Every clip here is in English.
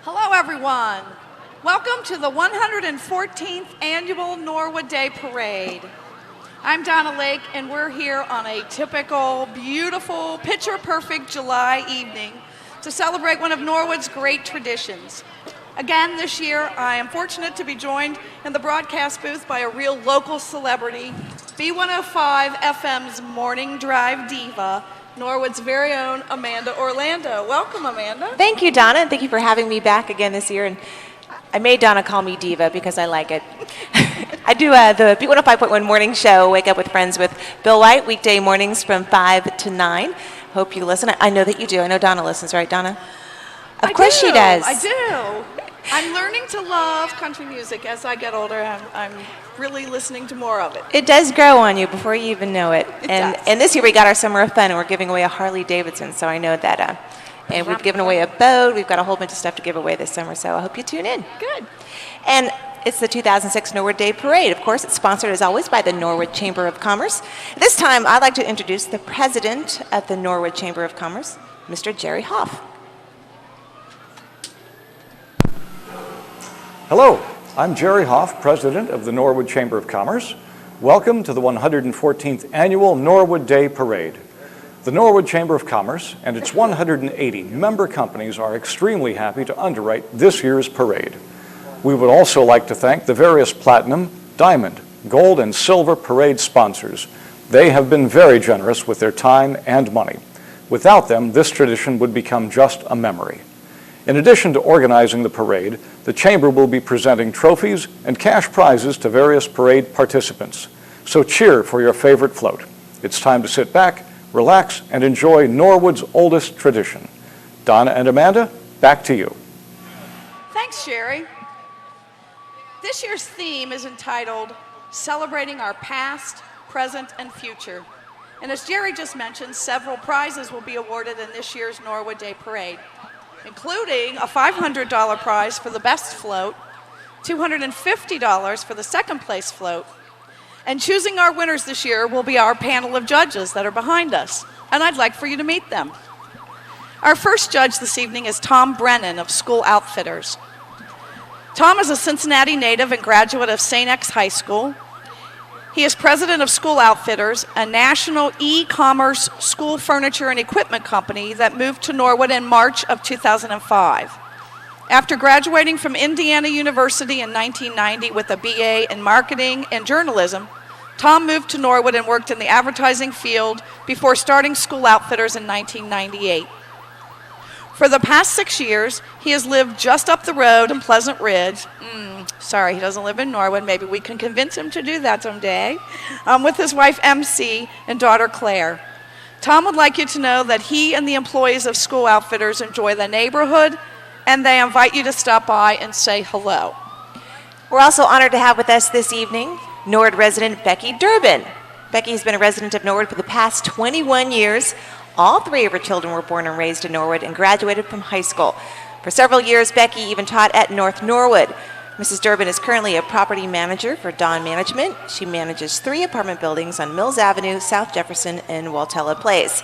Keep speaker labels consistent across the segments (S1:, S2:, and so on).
S1: Hello, everyone. Welcome to the 114th Annual Norwood Day Parade. I'm Donna Lake, and we're here on a typical, beautiful, picture-perfect July evening to celebrate one of Norwood's great traditions. Again, this year, I am fortunate to be joined in the broadcast booth by a real local celebrity, B105 FM's Morning Drive diva, Norwood's very own Amanda Orlando. Welcome, Amanda.
S2: Thank you, Donna, and thank you for having me back again this year. And I made Donna call me diva because I like it. I do the B105.1 morning show, Wake Up with Friends with Bill White, weekday mornings from 5 to 9. Hope you listen. I know that you do. I know Donna listens, right, Donna? Of course she does.
S1: I do. I'm learning to love country music as I get older. I'm really listening to more of it.
S2: It does grow on you before you even know it.
S1: It
S2: and
S1: does.
S2: And this year we got our Summer of Fun, and we're giving away a Harley Davidson, so I know that. And we've given away a boat. We've got a whole bunch of stuff to give away this summer, so I hope you tune in.
S1: Good.
S2: And it's the 2006 Norwood Day Parade. Of course, it's sponsored, as always, by the Norwood Chamber of Commerce. This time, I'd like to introduce the president of the Norwood Chamber of Commerce, Mr. Jerry Hoff.
S3: Hello, I'm Jerry Hoff, president of the Norwood Chamber of Commerce. Welcome to the 114th Annual Norwood Day Parade. The Norwood Chamber of Commerce and its 180 member companies are extremely happy to underwrite this year's parade. We would also like to thank the various platinum, diamond, gold, and silver parade sponsors. They have been very generous with their time and money. Without them, this tradition would become just a memory. In addition to organizing the parade, the Chamber will be presenting trophies and cash prizes to various parade participants. So cheer for your favorite float. It's time to sit back, relax, and enjoy Norwood's oldest tradition. Donna and Amanda, back to you.
S1: Thanks, Jerry. This year's theme is entitled Celebrating Our Past, Present, and Future. And as Jerry just mentioned, several prizes will be awarded in this year's Norwood Day Parade, including a $500 prize for the best float, $250 for the second place float, and choosing our winners this year will be our panel of judges that are behind us, and I'd like for you to meet them. Our first judge this evening is Tom Brennan of School Outfitters. Tom is a Cincinnati native and graduate of St. X High School. He is president of School Outfitters, a national e-commerce school furniture and equipment company that moved to Norwood in March of 2005. After graduating from Indiana University in 1990 with a BA in marketing and journalism, Tom moved to Norwood and worked in the advertising field before starting School Outfitters in 1998. For the past 6 years, he has lived just up the road in Pleasant Ridge. Sorry, he doesn't live in Norwood. Maybe we can convince him to do that someday. With his wife, MC, and daughter, Claire. Tom would like you to know that he and the employees of School Outfitters enjoy the neighborhood, and they invite you to stop by and say hello.
S2: We're also honored to have with us this evening Norwood resident Becky Durbin. Becky has been a resident of Norwood for the past 21 years. All 3 of her children were born and raised in Norwood and graduated from high school. For several years, Becky even taught at North Norwood. Mrs. Durbin is currently a property manager for Dawn Management. She manages 3 apartment buildings on Mills Avenue, South Jefferson, and Waltella Place.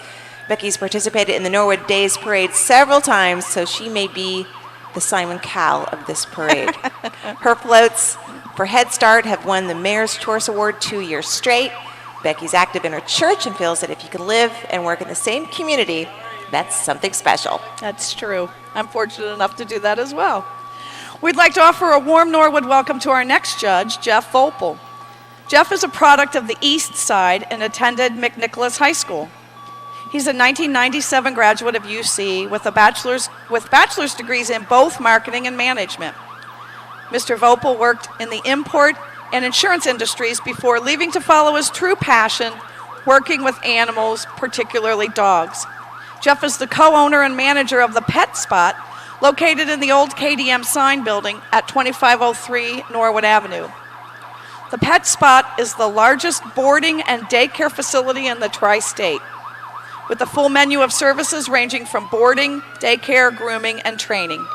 S2: Becky's participated in the Norwood Days Parade several times, so she may be the Simon Cowell of this parade. Her floats for Head Start have won the Mayor's Choice Award 2 years straight. Becky's active in her church and feels that if you can live and work in the same community, that's something special.
S1: That's true. I'm fortunate enough to do that as well. We'd like to offer a warm Norwood welcome to our next judge, Jeff Volpel. Jeff is a product of the East Side and attended McNicholas High School. He's a 1997 graduate of UC with bachelor's degrees in both marketing and management. Mr. Volpel worked in the import and insurance industries before leaving to follow his true passion, working with animals, particularly dogs. Jeff is the co-owner and manager of the Pet Spot, located in the old KDM sign building at 2503 Norwood Avenue. The Pet Spot is the largest boarding and daycare facility in the tri-state, with a full menu of services ranging from boarding, daycare, grooming, and training.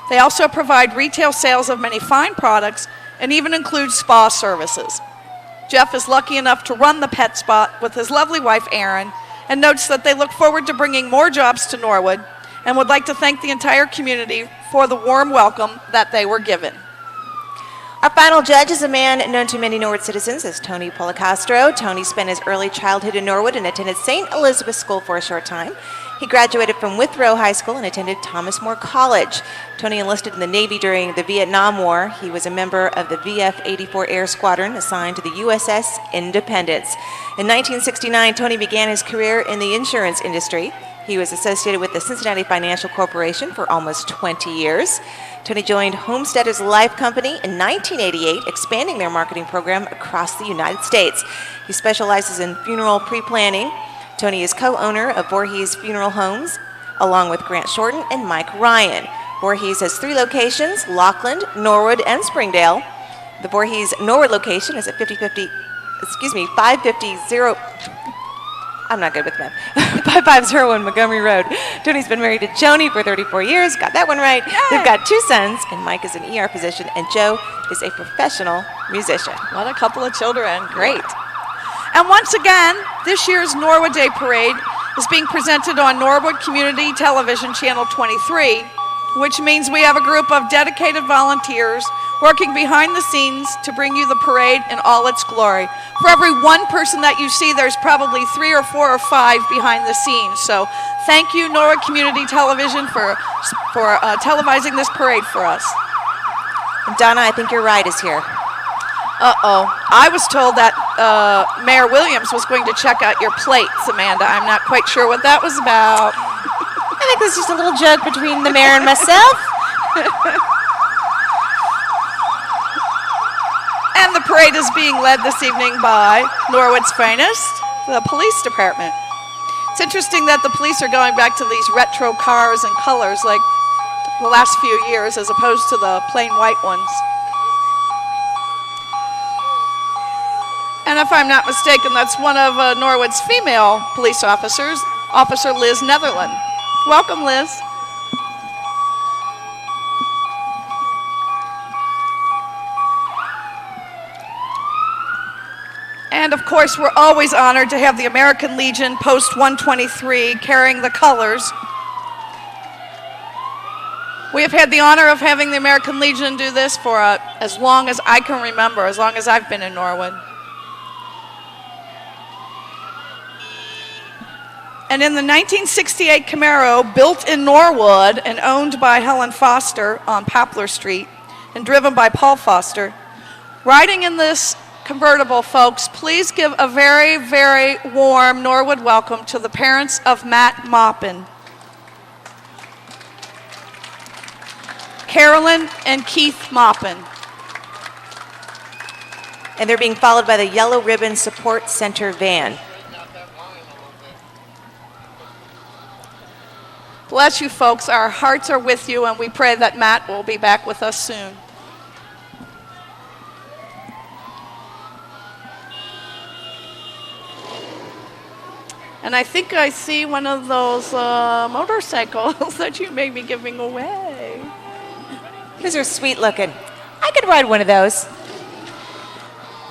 S1: They also provide retail sales of many fine products and even include spa services. Jeff is lucky enough to run the Pet Spot with his lovely wife, Erin, and notes that they look forward to bringing more jobs to Norwood and would like to thank the entire community for the warm welcome that they were given.
S2: Our final judge is a man known to many Norwood citizens as Tony Policastro. Tony spent his early childhood in Norwood and attended St. Elizabeth School for a short time. He graduated from Withrow High School and attended Thomas More College. Tony enlisted in the Navy during the Vietnam War. He was a member of the VF-84 Air Squadron assigned to the USS Independence. In 1969, Tony began his career in the insurance industry. He was associated with the Cincinnati Financial Corporation for almost 20 years. Tony joined Homesteaders Life Company in 1988, expanding their marketing program across the United States. He specializes in funeral pre-planning. Tony is co-owner of Voorhees Funeral Homes, along with Grant Shorten and Mike Ryan. Voorhees has 3 locations, Lockland, Norwood, and Springdale. The Voorhees Norwood location is at 550 I'm not good with math. 5501 Montgomery Road. Tony's been married to Joni for 34 years. Got that one right.
S1: Yay.
S2: They've got 2 sons, and Mike is an ER physician, and Joe is a professional musician.
S1: What a couple of children. Great. And once again, this year's Norwood Day Parade is being presented on Norwood Community Television Channel 23, which means we have a group of dedicated volunteers working behind the scenes to bring you the parade in all its glory. For every one person that you see, there's probably 3 or 4 or 5 behind the scenes. So thank you, Norwood Community Television, for televising this parade for us.
S2: And Donna, I think your ride is here.
S1: Uh-oh. I was told that Mayor Williams was going to check out your plates, Amanda. I'm not quite sure what that was about.
S2: I think this is just a little joke between the mayor and myself.
S1: And the parade is being led this evening by Norwood's finest, the police department. It's interesting that the police are going back to these retro cars and colors like the last few years as opposed to the plain white ones. And if I'm not mistaken, that's one of Norwood's female police officers, Officer Liz Netherland. Welcome, Liz. And of course, we're always honored to have the American Legion Post 123 carrying the colors. We have had the honor of having the American Legion do this for as long as I can remember, as long as I've been in Norwood. And in the 1968 Camaro, built in Norwood and owned by Helen Foster on Poplar Street and driven by Paul Foster, riding in this convertible, folks, please give a very, very warm Norwood welcome to the parents of Matt Maupin, Carolyn and Keith Maupin.
S2: And they're being followed by the Yellow Ribbon Support Center van.
S1: Bless you, folks. Our hearts are with you, and we pray that Matt will be back with us soon. And I think I see one of those motorcycles that you may be giving away.
S2: These are sweet looking. I could ride one of those.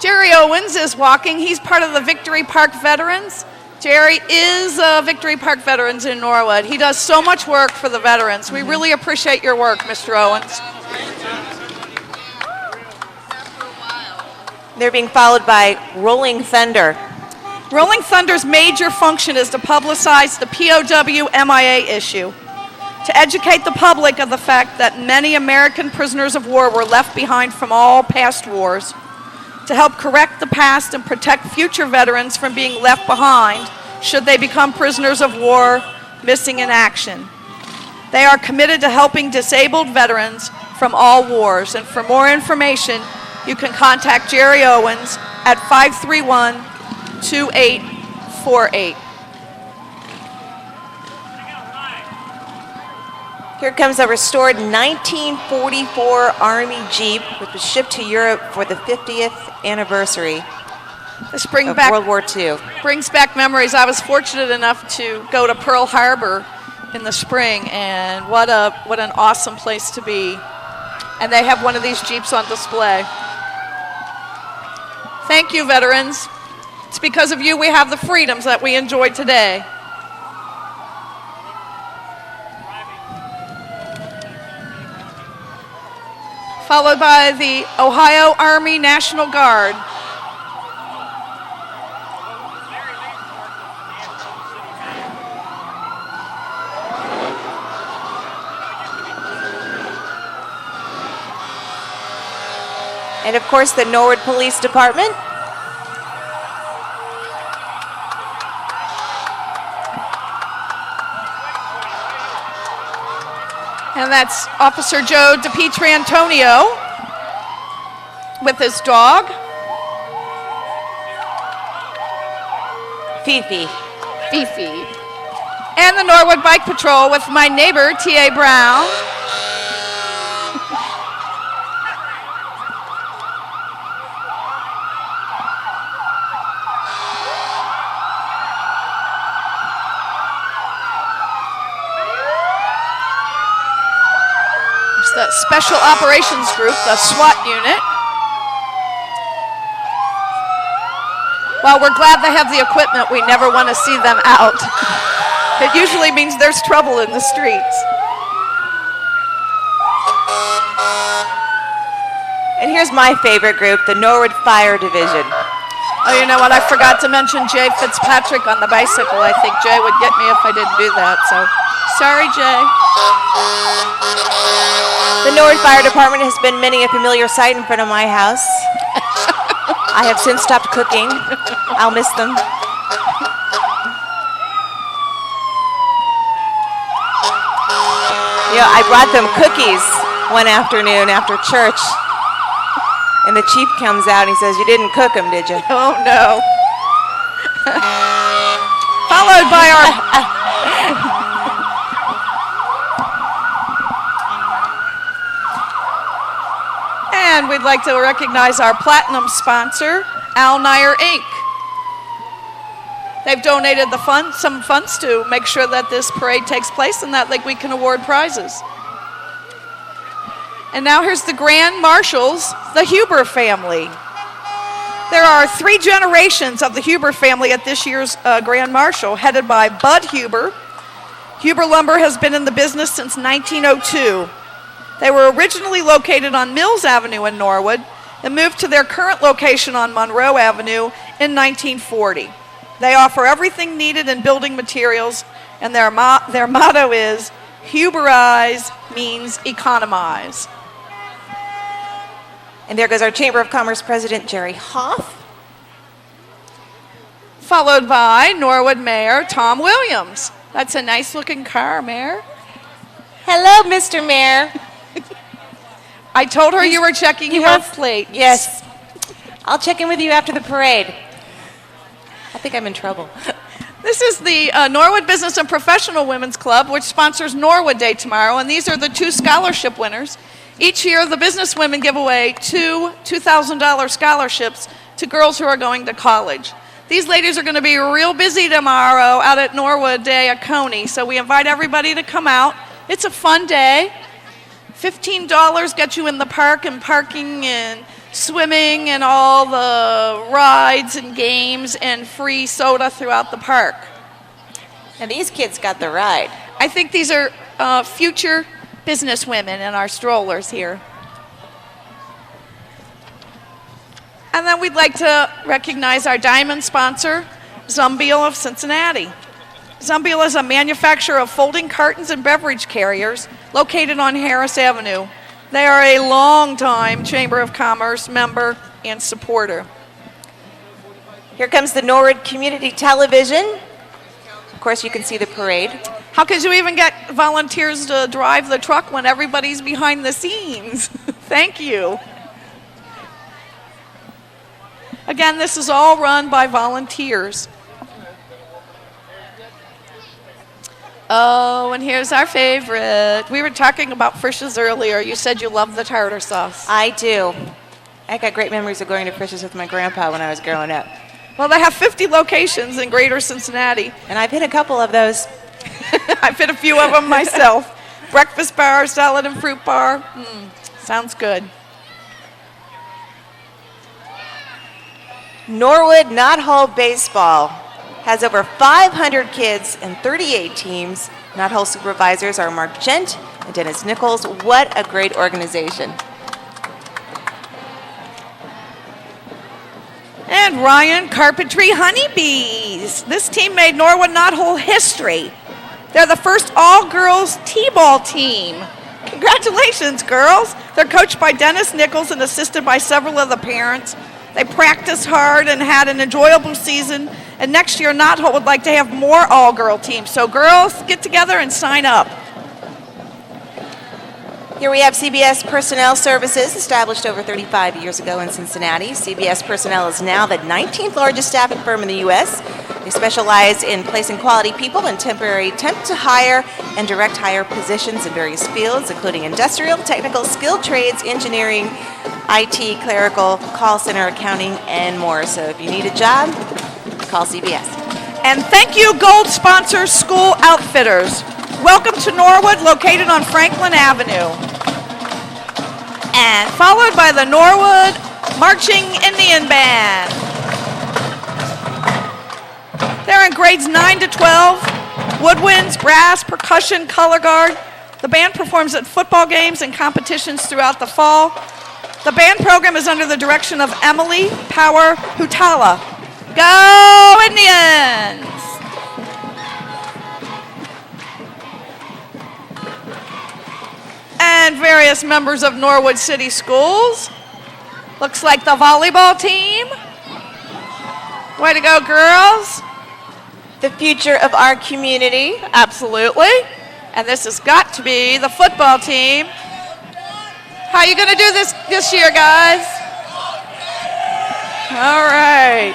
S1: Jerry Owens is walking. He's part of the Victory Park Veterans. Jerry is Victory Park Veterans in Norwood. He does so much work for the veterans. We really appreciate your work, Mr. Owens.
S2: They're being followed by Rolling Thunder.
S1: Rolling Thunder's major function is to publicize the POW MIA issue, to educate the public of the fact that many American prisoners of war were left behind from all past wars, to help correct the past and protect future veterans from being left behind should they become prisoners of war missing in action. They are committed to helping disabled veterans from all wars, and for more information, you can contact Jerry Owens at 531-2848.
S2: Here comes a restored 1944 Army Jeep, which was shipped to Europe for the 50th anniversary
S1: This
S2: of
S1: World
S2: World War II.
S1: brings back memories. I was fortunate enough to go to Pearl Harbor in the spring, and what an awesome place to be. And they have one of these Jeeps on display. Thank you, veterans. It's because of you we have the freedoms that we enjoy today. followed by the Ohio Army National Guard.
S2: And of course, the Norwood Police Department.
S1: And that's Officer Joe DiPietrantonio with his dog.
S2: Fifi.
S1: Fifi. And the Norwood Bike Patrol with my neighbor, T.A. Brown. The Special Operations Group, the SWAT unit. While we're glad they have the equipment, we never want to see them out. It usually means there's trouble in the streets.
S2: And here's my favorite group, the Norwood Fire Division.
S1: Oh, you know what? I forgot to mention Jay Fitzpatrick on the bicycle. I think Jay would get me if I didn't do that, so sorry, Jay.
S2: The Norwood Fire Department has been many a familiar sight in front of my house. I have since stopped cooking. I'll miss them. You know, I brought them cookies one afternoon after church. And the chief comes out and he says, "You didn't cook them, did you?"
S1: Oh, no. Followed by our... And we'd like to recognize our platinum sponsor, Al Nair Inc. They've donated some funds to make sure that this parade takes place and that we can award prizes. And now here's the Grand Marshals, the Huber family. There are 3 generations of the Huber family at this year's Grand Marshal, headed by Bud Huber. Huber Lumber has been in the business since 1902. They were originally located on Mills Avenue in Norwood and moved to their current location on Monroe Avenue in 1940. They offer everything needed in building materials, and their motto is, Huberize means economize.
S2: And there goes our Chamber of Commerce President, Jerry Hoff.
S1: Followed by Norwood Mayor Tom Williams. That's a nice looking car, Mayor.
S2: Hello, Mr. Mayor.
S1: I told her you were checking your plate.
S2: Yes. I'll check in with you after the parade. I think I'm in trouble.
S1: This is the Norwood Business and Professional Women's Club, which sponsors Norwood Day tomorrow, and these are the 2 scholarship winners. Each year, the business women give away 2 $2,000 scholarships to girls who are going to college. These ladies are going to be real busy tomorrow out at Norwood Day at Coney, so we invite everybody to come out. It's a fun day. $15 gets you in the park and parking and swimming and all the rides and games and free soda throughout the park.
S2: And these kids got the ride.
S1: I think these are future business women in our strollers here. And then we'd like to recognize our diamond sponsor, Zumbiel of Cincinnati. Zumbiel is a manufacturer of folding cartons and beverage carriers located on Harris Avenue. They are a long-time Chamber of Commerce member and supporter.
S2: Here comes the Norwood Community Television. Of course, you can see the parade.
S1: How could you even get volunteers to drive the truck when everybody's behind the scenes? Thank you. Again, this is all run by volunteers. Oh, and here's our favorite. We were talking about Frisch's earlier. You said you love the tartar sauce.
S2: I do. I got great memories of going to Frisch's with my grandpa when I was growing up.
S1: Well, they have 50 locations in Greater Cincinnati.
S2: And I've hit a couple of those.
S1: I've hit a few of them myself. Breakfast bar, salad and fruit bar. Sounds good.
S2: Norwood Knott Hall Baseball has over 500 kids and 38 teams. Knott Hall supervisors are Mark Gent and Dennis Nichols. What a great organization.
S1: And Ryan Carpentry Honeybees. This team made Norwood Knothole history. They're the first all-girls T-ball team. Congratulations, girls. They're coached by Dennis Nichols and assisted by several of the parents. They practiced hard and had an enjoyable season. And next year, Knothole would like to have more all-girl teams. So girls, get together and sign up.
S2: Here we have CBS Personnel Services, established over 35 years ago in Cincinnati. CBS Personnel is now the 19th largest staffing firm in the U.S. They specialize in placing quality people in temporary temp-to-hire and direct hire positions in various fields, including industrial, technical, skilled trades, engineering, IT, clerical, call center, accounting, and more. So if you need a job, call CBS.
S1: And thank you, gold sponsor School Outfitters. Welcome to Norwood, located on Franklin Avenue. And followed by the Norwood Marching Indian Band. They're in grades 9 to 12, woodwinds, brass, percussion, color guard. The band performs at football games and competitions throughout the fall. The band program is under the direction of Emily Power Hutala. Go Indians! And various members of Norwood City Schools. Looks like the volleyball team. Way to go, girls.
S2: The future of our community.
S1: Absolutely. And this has got to be the football team. How are you going to do this year, guys? All right.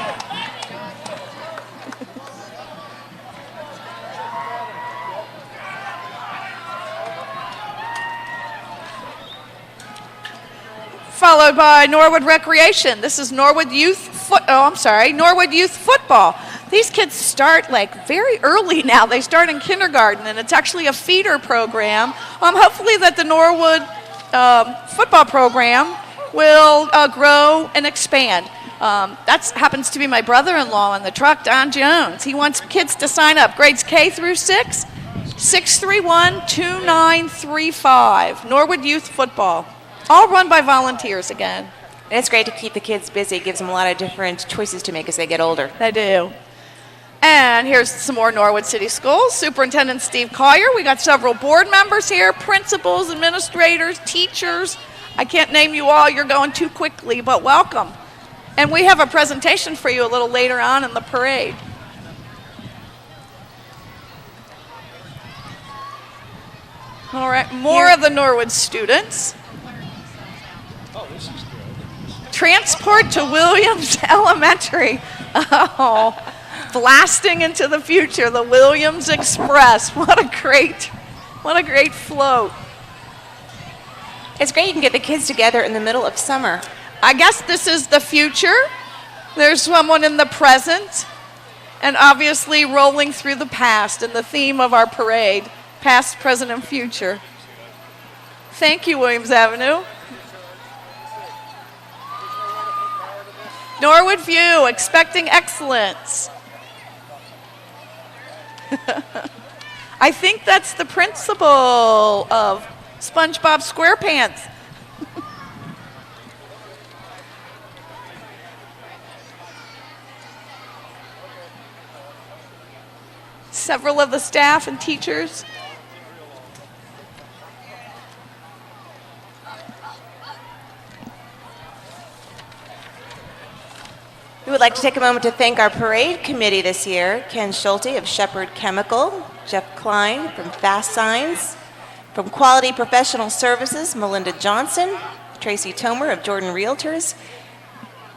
S1: Followed by Norwood Recreation. This is Norwood Youth Norwood Youth Football. These kids start like very early now. They start in kindergarten, and it's actually a feeder program. Hopefully that the Norwood football program will grow and expand. That happens to be my brother-in-law in the truck, Don Jones. He wants kids to sign up. Grades K through 6, 631-2935. Norwood Youth Football. All run by volunteers again.
S2: And it's great to keep the kids busy. It gives them a lot of different choices to make as they get older.
S1: They do. And here's some more Norwood City Schools. Superintendent Steve Collier. We got several board members here, principals, administrators, teachers. I can't name you all. You're going too quickly, but welcome. And we have a presentation for you a little later on in the parade. All right, more of the Norwood students. Transport to Williams Elementary. Oh, blasting into the future, the Williams Express. What a great float.
S2: It's great you can get the kids together in the middle of summer.
S1: I guess this is the future. There's someone in the present, and obviously rolling through the past, and the theme of our parade, past, present, and future. Thank you, Williams Avenue. Norwood View, expecting excellence. I think that's the principal of SpongeBob SquarePants. Several of the staff and teachers.
S2: We would like to take a moment to thank our parade committee this year, Ken Schulte of Shepherd Chemical, Jeff Klein from Fast Signs, from Quality Professional Services, Melinda Johnson, Tracy Tomer of Jordan Realtors,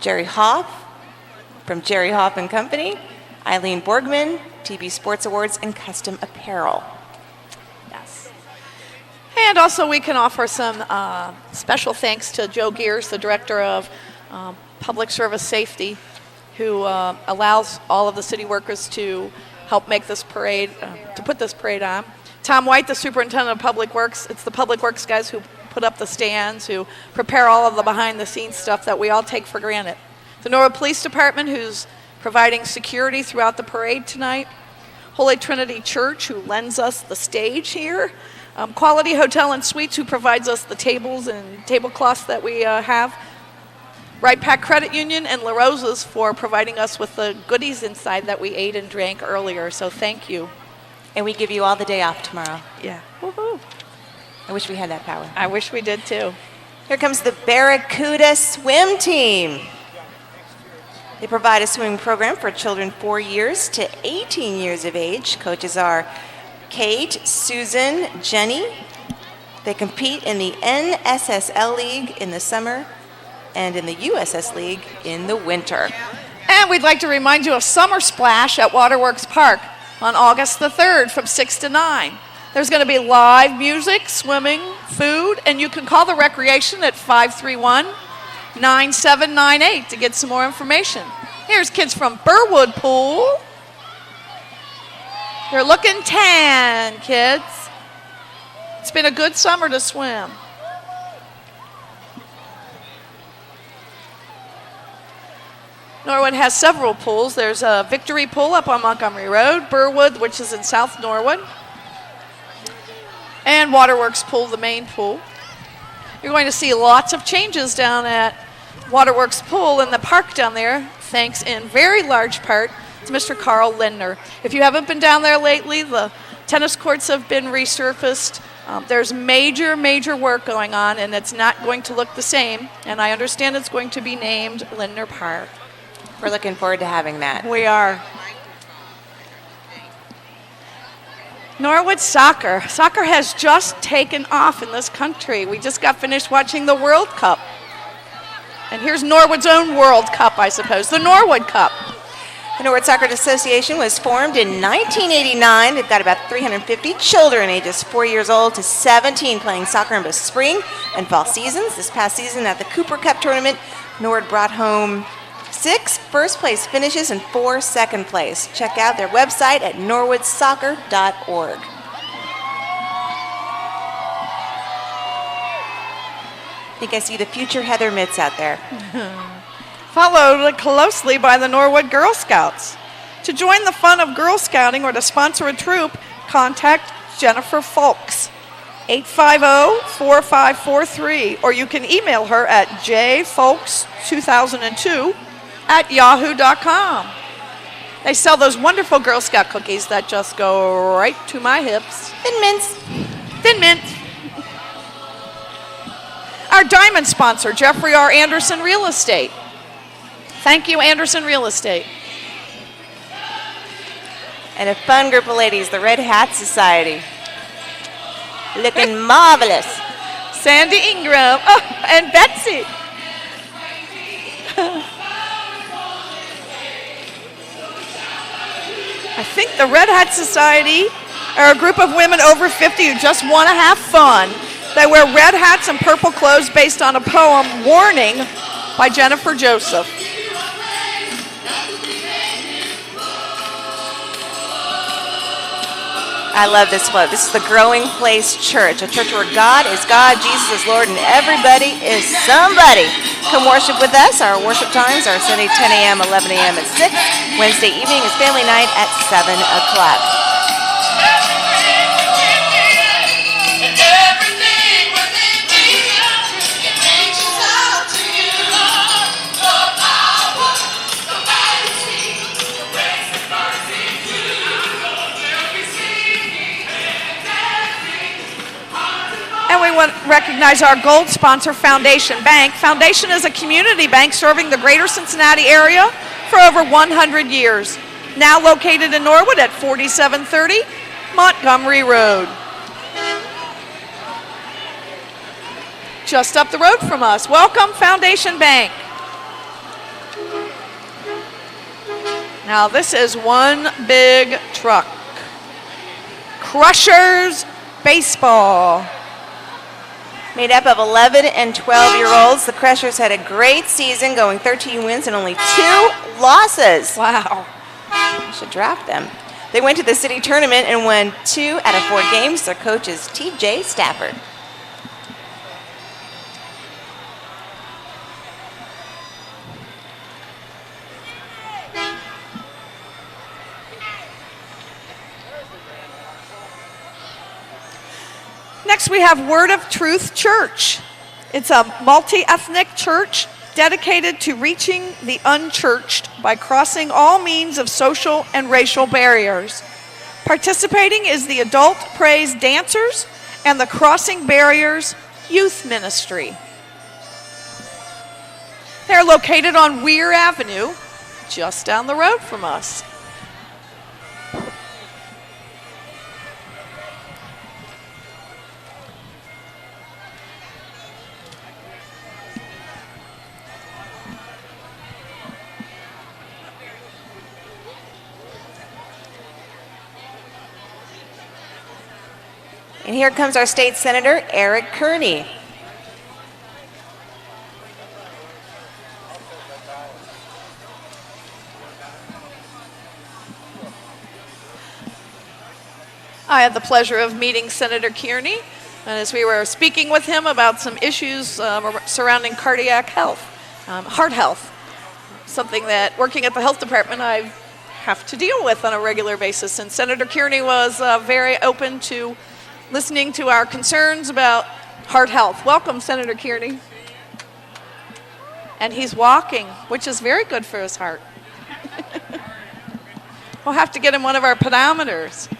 S2: Jerry Hoff from Jerry Hoff and Company, Eileen Borgman, TB Sports Awards, and Custom Apparel.
S1: Yes. And also we can offer some special thanks to Joe Gears, the Director of Public Service Safety, who allows all of the city workers to help make this parade, to put this parade on. Tom White, the Superintendent of Public Works. It's the Public Works guys who put up the stands, who prepare all of the behind-the-scenes stuff that we all take for granted. The Norwood Police Department, who's providing security throughout the parade tonight. Holy Trinity Church, who lends us the stage here. Quality Hotel and Suites, who provides us the tables and tablecloths that we have. Right Pack Credit Union and La Rosa's for providing us with the goodies inside that we ate and drank earlier, so thank you.
S2: And we give you all the day off tomorrow.
S1: Yeah. Woohoo.
S2: I wish we had that power.
S1: I wish we did too.
S2: Here comes the Barracuda swim team. They provide a swimming program for children 4 years to 18 years of age. Coaches are Kate, Susan, Jenny. They compete in the NSSL League in the summer and in the USS League in the winter.
S1: And we'd like to remind you of Summer Splash at Waterworks Park on August the 3rd from 6 to 9. There's going to be live music, swimming, food, and you can call the recreation at 531-9798 to get some more information. Here's kids from Burwood Pool. You're looking tan, kids. It's been a good summer to swim. Norwood has several pools. There's a Victory Pool up on Montgomery Road, Burwood, which is in South Norwood, and Waterworks Pool, the main pool. You're going to see lots of changes down at Waterworks Pool in the park down there, thanks in very large part to Mr. Carl Lindner. If you haven't been down there lately, the tennis courts have been resurfaced. There's major work going on, and it's not going to look the same, and I understand it's going to be named Lindner Park.
S2: We're looking forward to having that.
S1: We are. Norwood soccer. Soccer has just taken off in this country. We just got finished watching the World Cup. And here's Norwood's own World Cup, I suppose, the Norwood Cup.
S2: The Norwood Soccer Association was formed in 1989. They've got about 350 children ages 4 years old to 17 playing soccer in both spring and fall seasons. This past season at the Cooper Cup tournament, Norwood brought home 6 first-place finishes and 4 second-place. Check out their website at norwoodsoccer.org. I think I see the future Heather Mitts out there.
S1: Followed closely by the Norwood Girl Scouts. To join the fun of Girl Scouting or to sponsor a troop, contact Jennifer Folks, 850-4543, or you can email her at jfolks2002@yahoo.com. They sell those wonderful Girl Scout cookies that just go right to my hips.
S2: Thin Mints.
S1: Thin Mint. Our diamond sponsor, Jeffrey R. Anderson Real Estate. Thank you, Anderson Real Estate.
S2: And a fun group of ladies, the Red Hat Society. Looking marvelous.
S1: Sandy Ingram, and Betsy. I think the Red Hat Society are a group of women over 50 who just want to have fun. They wear red hats and purple clothes based on a poem, Warning, by Jennifer Joseph.
S2: I love this float. This is the Growing Place Church, a church where God is God, Jesus is Lord, and everybody is somebody. Come worship with us. Our worship times are Sunday 10 a.m., 11 a.m., and 6. Wednesday evening is family night at 7 o'clock.
S1: And we want to recognize our gold sponsor, Foundation Bank. Foundation is a community bank serving the greater Cincinnati area for over 100 years. Now located in Norwood at 4730 Montgomery Road. Just up the road from us. Welcome, Foundation Bank. Now this is one big truck. Crushers Baseball.
S2: Made up of 11 and 12-year-olds, the Crushers had a great season, going 13 wins and only 2 losses.
S1: Wow.
S2: I should draft them. They went to the city tournament and won 2 out of 4 games. Their coach is T.J. Stafford.
S1: Next, we have Word of Truth Church. It's a multi-ethnic church dedicated to reaching the unchurched by crossing all means of social and racial barriers. Participating is the Adult Praise Dancers and the Crossing Barriers Youth Ministry. They're located on Weir Avenue, just down the road from us.
S2: And here comes our state senator, Eric Kearney.
S1: I had the pleasure of meeting Senator Kearney, and as we were speaking with him about some issues surrounding cardiac health, heart health, something that working at the health department I have to deal with on a regular basis. And Senator Kearney was very open to listening to our concerns about heart health. Welcome, Senator Kearney. And he's walking, which is very good for his heart. We'll have to get him one of our pedometers.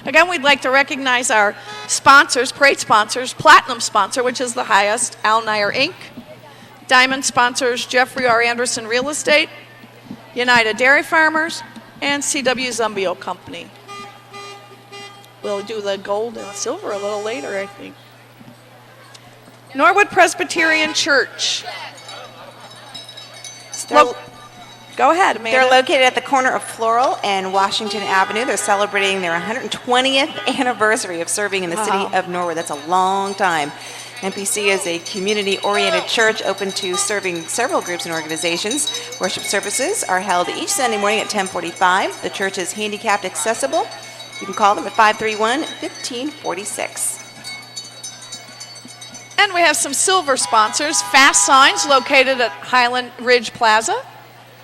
S1: Again, we'd like to recognize our sponsors, parade sponsors, Platinum sponsor, which is the highest, Al Nair Inc., Diamond sponsors, Jeffrey R. Anderson Real Estate, United Dairy Farmers, and CW Zumbio Company. We'll do the gold and silver a little later, I think. Norwood Presbyterian Church. Go ahead, Amanda.
S2: They're located at the corner of Floral and Washington Avenue. They're celebrating their 120th anniversary of serving in the city of Norwood. That's a long time. NPC is a community-oriented church open to serving several groups and organizations. Worship services are held each Sunday morning at 10:45. The church is handicapped accessible. You can call them at 531-1546.
S1: And we have some silver sponsors. Fast Signs, located at Highland Ridge Plaza.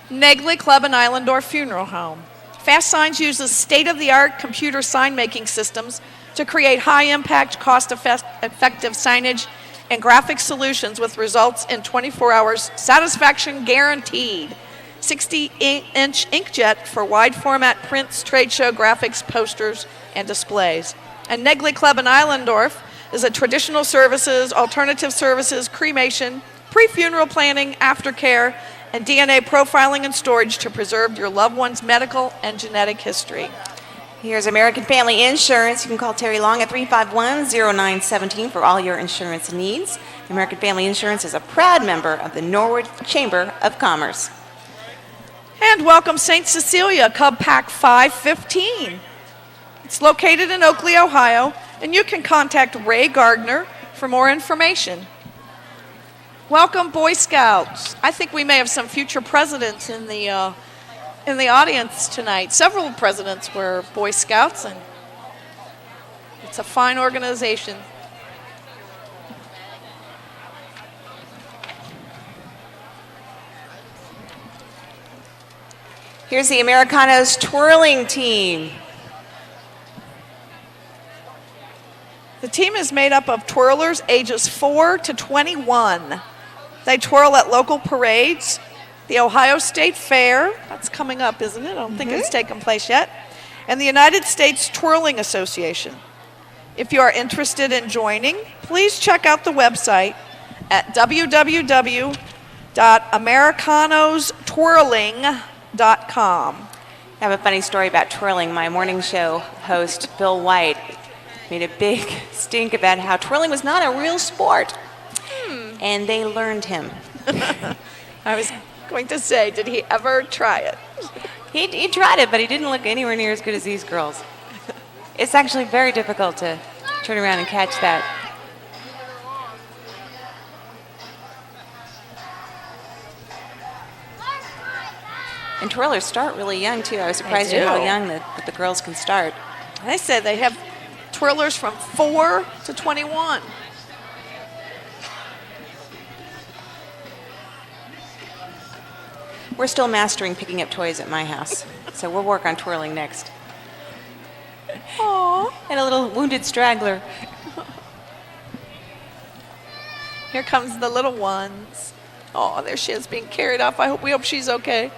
S1: Negley Club and Islandor Funeral Home. Fast Signs uses state-of-the-art computer sign-making systems to create high-impact, cost-effective signage and graphic solutions with results in 24 hours satisfaction guaranteed. 60-inch inkjet for wide-format prints, trade show graphics, posters, and displays. And Negley Club in Islandorf is a traditional services, alternative services, cremation, pre-funeral planning, aftercare, and DNA profiling and storage to preserve your loved one's medical and genetic history.
S2: Here's American Family Insurance. You can call Terry Long at 351-0917 for all your insurance needs. American Family Insurance is a proud member of the Norwood Chamber of Commerce.
S1: And welcome St. Cecilia Cub Pack 515. It's located in Oakley, Ohio, and you can contact Ray Gardner for more information. Welcome Boy Scouts. I think we may have some future presidents in the audience tonight. Several presidents were Boy Scouts, and it's a fine organization.
S2: Here's the Americanos twirling team.
S1: The team is made up of twirlers ages 4 to 21. They twirl at local parades, the Ohio State Fair, that's coming up, isn't it? I don't think it's taken place yet, and the United States Twirling Association. If you are interested in joining, please check out the website at www.americanostwirling.com.
S2: I have a funny story about twirling. My morning show host, Bill White, made a big stink about how twirling was not a real sport. And they learned him.
S1: I was going to say, did he ever try it?
S2: He tried it, but he didn't look anywhere near as good as these girls. It's actually very difficult to turn around and catch that. And twirlers start really young, too. I was surprised at how young that the girls can start.
S1: They said they have twirlers from 4 to 21.
S2: We're still mastering picking up toys at my house, so we'll work on twirling next.
S1: Aw.
S2: And a little wounded straggler.
S1: Here comes the little ones. Oh, there she is being carried off. We hope she's okay.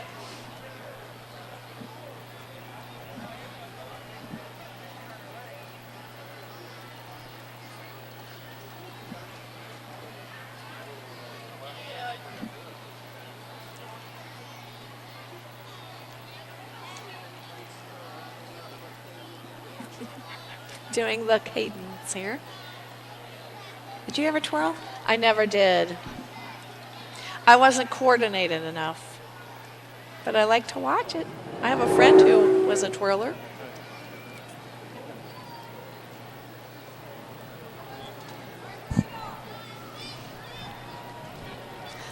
S1: Doing the cadence here.
S2: Did you ever twirl?
S1: I never did. I wasn't coordinated enough. But I like to watch it. I have a friend who was a twirler.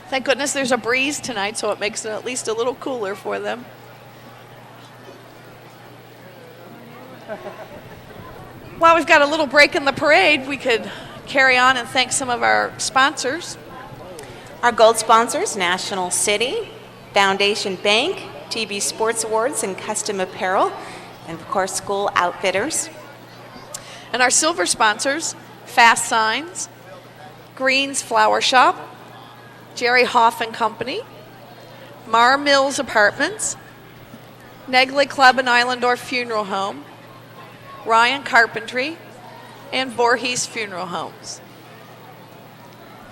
S1: Thank goodness there's a breeze tonight, so it makes it at least a little cooler for them. While we've got a little break in the parade, we could carry on and thank some of our sponsors.
S2: Our gold sponsors, National City, Foundation Bank, TB Sports Awards and Custom Apparel, and of course, School Outfitters.
S1: And our silver sponsors, Fast Signs, Green's Flower Shop, Jerry Hoff and Company, Mar Mills Apartments, Negley Club and Islandorf Funeral Home, Ryan Carpentry, and Voorhees Funeral Homes.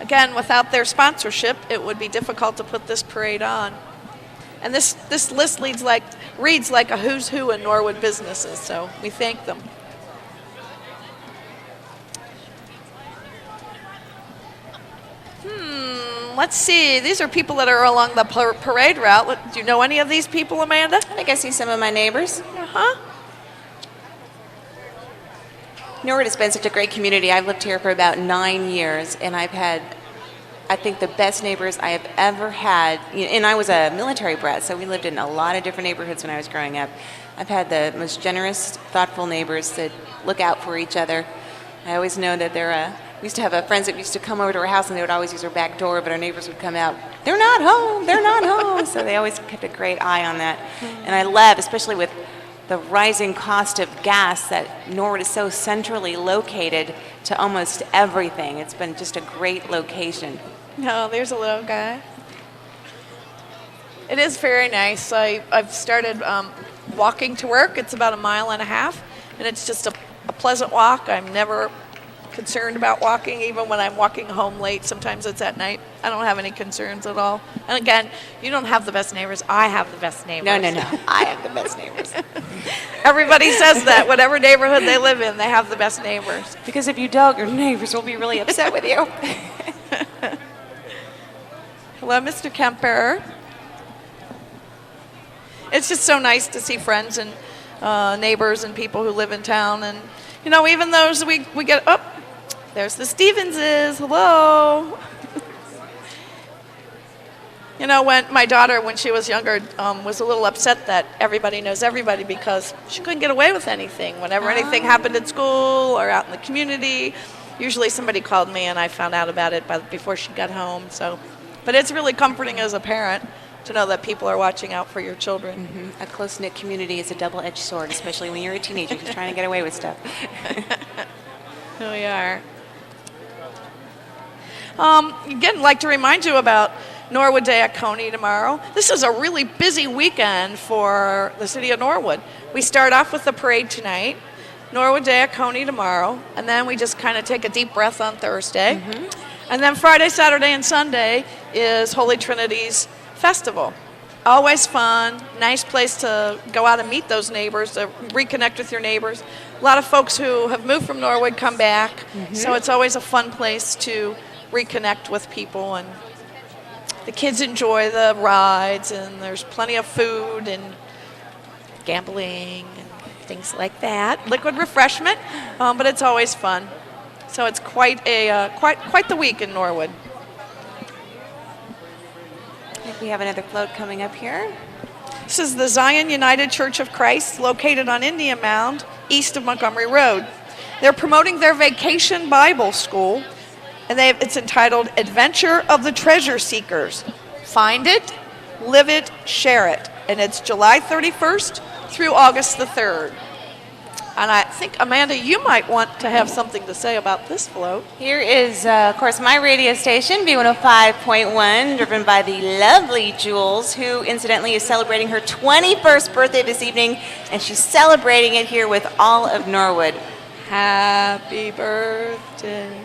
S1: Again, without their sponsorship, it would be difficult to put this parade on. And this list reads like a who's who in Norwood businesses, so we thank them. Let's see. These are people that are along the parade route. Do you know any of these people, Amanda?
S2: I think I see some of my neighbors.
S1: Uh-huh.
S2: Norwood has been such a great community. I've lived here for about 9 years, and I've had, I think, the best neighbors I have ever had. And I was a military brat, so we lived in a lot of different neighborhoods when I was growing up. I've had the most generous, thoughtful neighbors that look out for each other. I always know that we used to have friends that used to come over to our house, and they would always use our back door, but our neighbors would come out, they're not home, they're not home. So they always kept a great eye on that. And I love, especially with the rising cost of gas, that Norwood is so centrally located to almost everything. It's been just a great location.
S1: Oh, there's a little guy. It is very nice. I've started walking to work. It's about 1.5 miles, and it's just a pleasant walk. I'm never concerned about walking, even when I'm walking home late. Sometimes it's at night. I don't have any concerns at all. And again, you don't have the best neighbors. I have the best neighbors.
S2: No. I have the best neighbors.
S1: Everybody says that. Whatever neighborhood they live in, they have the best neighbors.
S2: Because if you don't, your neighbors will be really upset with you.
S1: Hello, Mr. Kemper. It's just so nice to see friends and neighbors and people who live in town. And, even those we get, there's the Stevenses. Hello. When my daughter, when she was younger, was a little upset that everybody knows everybody because she couldn't get away with anything. Whenever anything happened at school or out in the community, usually somebody called me and I found out about it before she got home. But it's really comforting as a parent to know that people are watching out for your children.
S2: Mm-hmm. A close-knit community is a double-edged sword, especially when you're a teenager who's trying to get away with stuff.
S1: Here we are. Again, I'd like to remind you about Norwood Day at Coney tomorrow. This is a really busy weekend for the city of Norwood. We start off with the parade tonight, Norwood Day at Coney tomorrow, and then we just kind of take a deep breath on Thursday. Mm-hmm. And then Friday, Saturday, and Sunday is Holy Trinity's Festival. Always fun, nice place to go out and meet those neighbors, to reconnect with your neighbors. A lot of folks who have moved from Norwood come back, so it's always a fun place to reconnect with people, and the kids enjoy the rides, and there's plenty of food and gambling and things like that. Liquid refreshment, but it's always fun. So it's quite the week in Norwood.
S2: I think we have another float coming up here.
S1: This is the Zion United Church of Christ, located on Indian Mound, east of Montgomery Road. They're promoting their Vacation Bible School, and it's entitled Adventure of the Treasure Seekers. Find it, live it, share it. And it's July 31st through August the 3rd. And I think, Amanda, you might want to have something to say about this float.
S2: Here is, of course, my radio station, B105.1, driven by the lovely Jules, who incidentally is celebrating her 21st birthday this evening, and she's celebrating it here with all of Norwood.
S1: Happy birthday.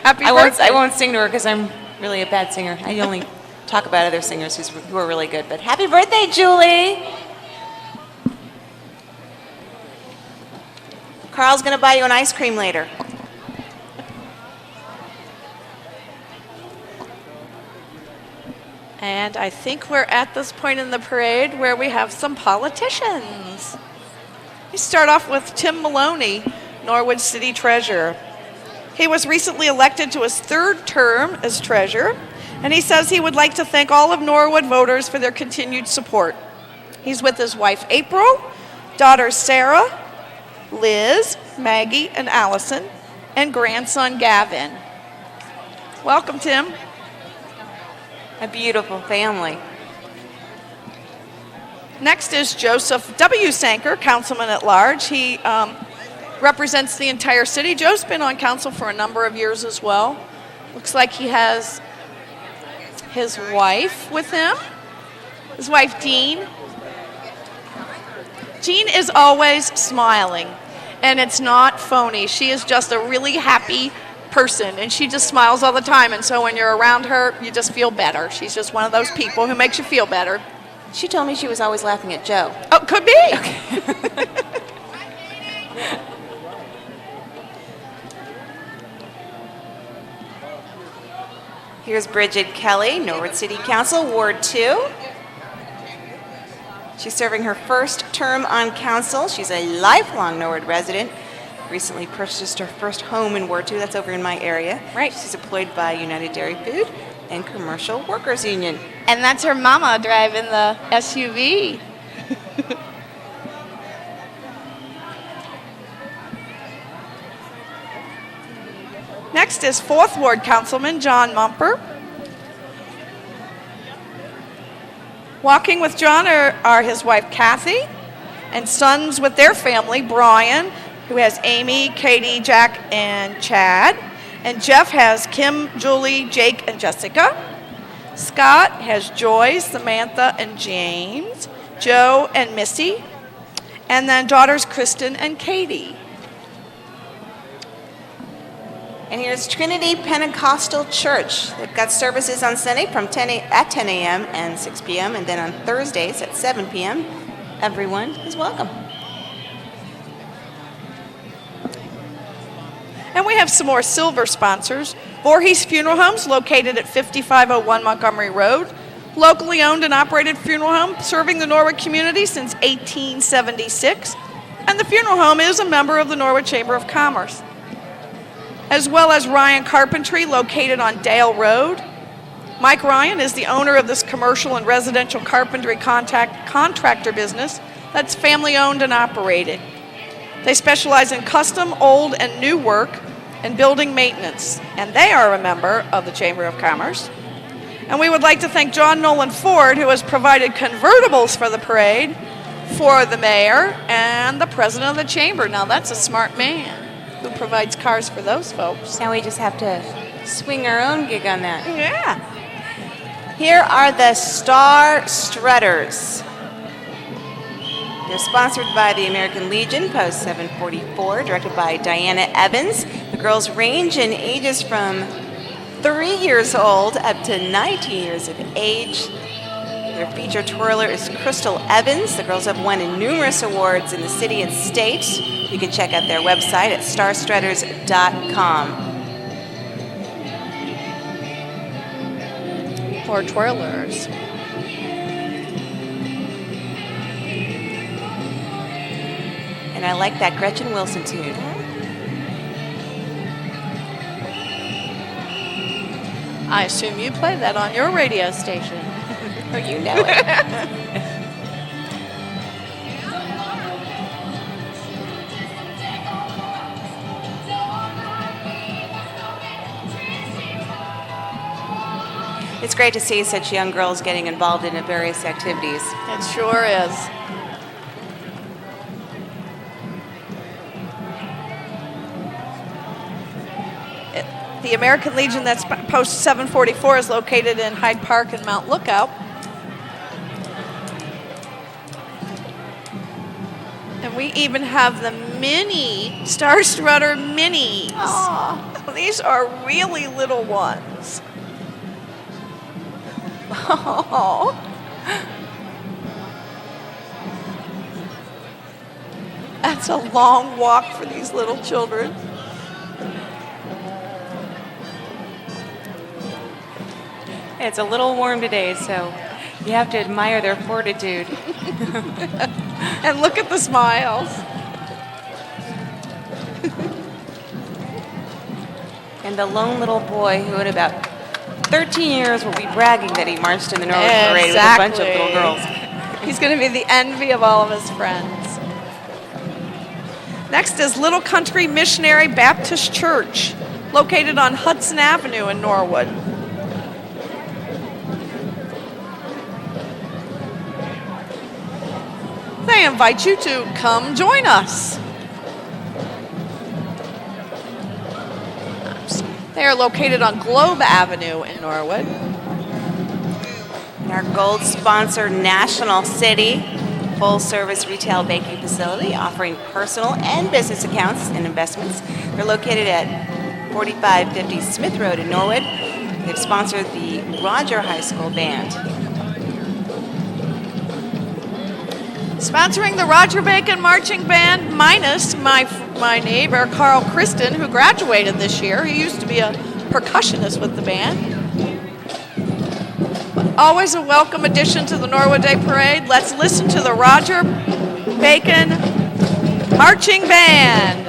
S1: Happy birthday.
S2: I won't sing to her because I'm really a bad singer. I only talk about other singers who are really good. But happy birthday, Julie. Carl's going to buy you an ice cream later.
S1: And I think we're at this point in the parade where we have some politicians. We start off with Tim Maloney, Norwood City Treasurer. He was recently elected to his third term as treasurer, and he says he would like to thank all of Norwood voters for their continued support. He's with his wife April, daughters Sarah, Liz, Maggie, and Allison, and grandson Gavin. Welcome, Tim.
S2: A beautiful family.
S1: Next is Joseph W. Sanker, Councilman at Large. He represents the entire city. Joe's been on council for a number of years as well. Looks like he has his wife with him. His wife, Jean. Jean is always smiling, and it's not phony. She is just a really happy person, and she just smiles all the time, and so when you're around her, you just feel better. She's just one of those people who makes you feel better.
S2: She told me she was always laughing at Joe.
S1: Oh, could be.
S2: Okay. Here's Bridget Kelly, Norwood City Council, Ward 2. She's serving her first term on council. She's a lifelong Norwood resident. Recently purchased her first home in Ward 2. That's over in my area.
S1: Right.
S2: She's employed by United Dairy Food and Commercial Workers Union.
S1: And that's her mama driving the SUV. Next is 4th Ward Councilman John Mumper. Walking with John are his wife Kathy and sons with their family, Brian, who has Amy, Katie, Jack, and Chad. And Jeff has Kim, Julie, Jake, and Jessica. Scott has Joy, Samantha, and James. Joe and Missy. And then daughters Kristen and Katie.
S2: And here's Trinity Pentecostal Church. They've got services on Sunday from 10 a.m. and 6 p.m. and then on Thursdays at 7 p.m. Everyone is welcome.
S1: And we have some more silver sponsors. Voorhees Funeral Homes, located at 5501 Montgomery Road. Locally owned and operated funeral home, serving the Norwood community since 1876. And the funeral home is a member of the Norwood Chamber of Commerce. As well as Ryan Carpentry, located on Dale Road. Mike Ryan is the owner of this commercial and residential carpentry contractor business that's family owned and operated. They specialize in custom, old, and new work and building maintenance, and they are a member of the Chamber of Commerce. And we would like to thank John Nolan Ford, who has provided convertibles for the parade for the mayor and the president of the chamber. Now that's a smart man who provides cars for those folks.
S2: Now we just have to swing our own gig on that.
S1: Yeah.
S2: Here are the Star Strutters. They're sponsored by the American Legion, Post 744, directed by Diana Evans. The girls range in ages from 3 years old up to 19 years of age. Their feature twirler is Crystal Evans. The girls have won numerous awards in the city and state. You can check out their website at starstrutters.com.
S1: For twirlers.
S2: And I like that Gretchen Wilson tune.
S1: I assume you play that on your radio station.
S2: Oh, you know it. It's great to see such young girls getting involved in various activities.
S1: It sure is. The American Legion that's post 744 is located in Hyde Park and Mount Lookout. And we even have the mini Star Strutter minis.
S2: Aww.
S1: These are really little ones. Oh. That's a long walk for these little children.
S2: It's a little warm today, so you have to admire their fortitude.
S1: And look at the smiles.
S2: And the lone little boy who at about 13 years will be bragging that he marched in the Norwood Parade with a bunch of little girls.
S1: He's going to be the envy of all of his friends. Next is Little Country Missionary Baptist Church, located on Hudson Avenue in Norwood. They invite you to come join us. They are located on Globe Avenue in Norwood.
S2: Our gold sponsor, National City, full-service retail banking facility offering personal and business accounts and investments. They're located at 4550 Smith Road in Norwood. They've sponsored the Roger High School Band.
S1: Sponsoring the Roger Bacon Marching Band, minus my neighbor, Carl Kristen, who graduated this year. He used to be a percussionist with the band. Always a welcome addition to the Norwood Day Parade. Let's listen to the Roger Bacon Marching Band.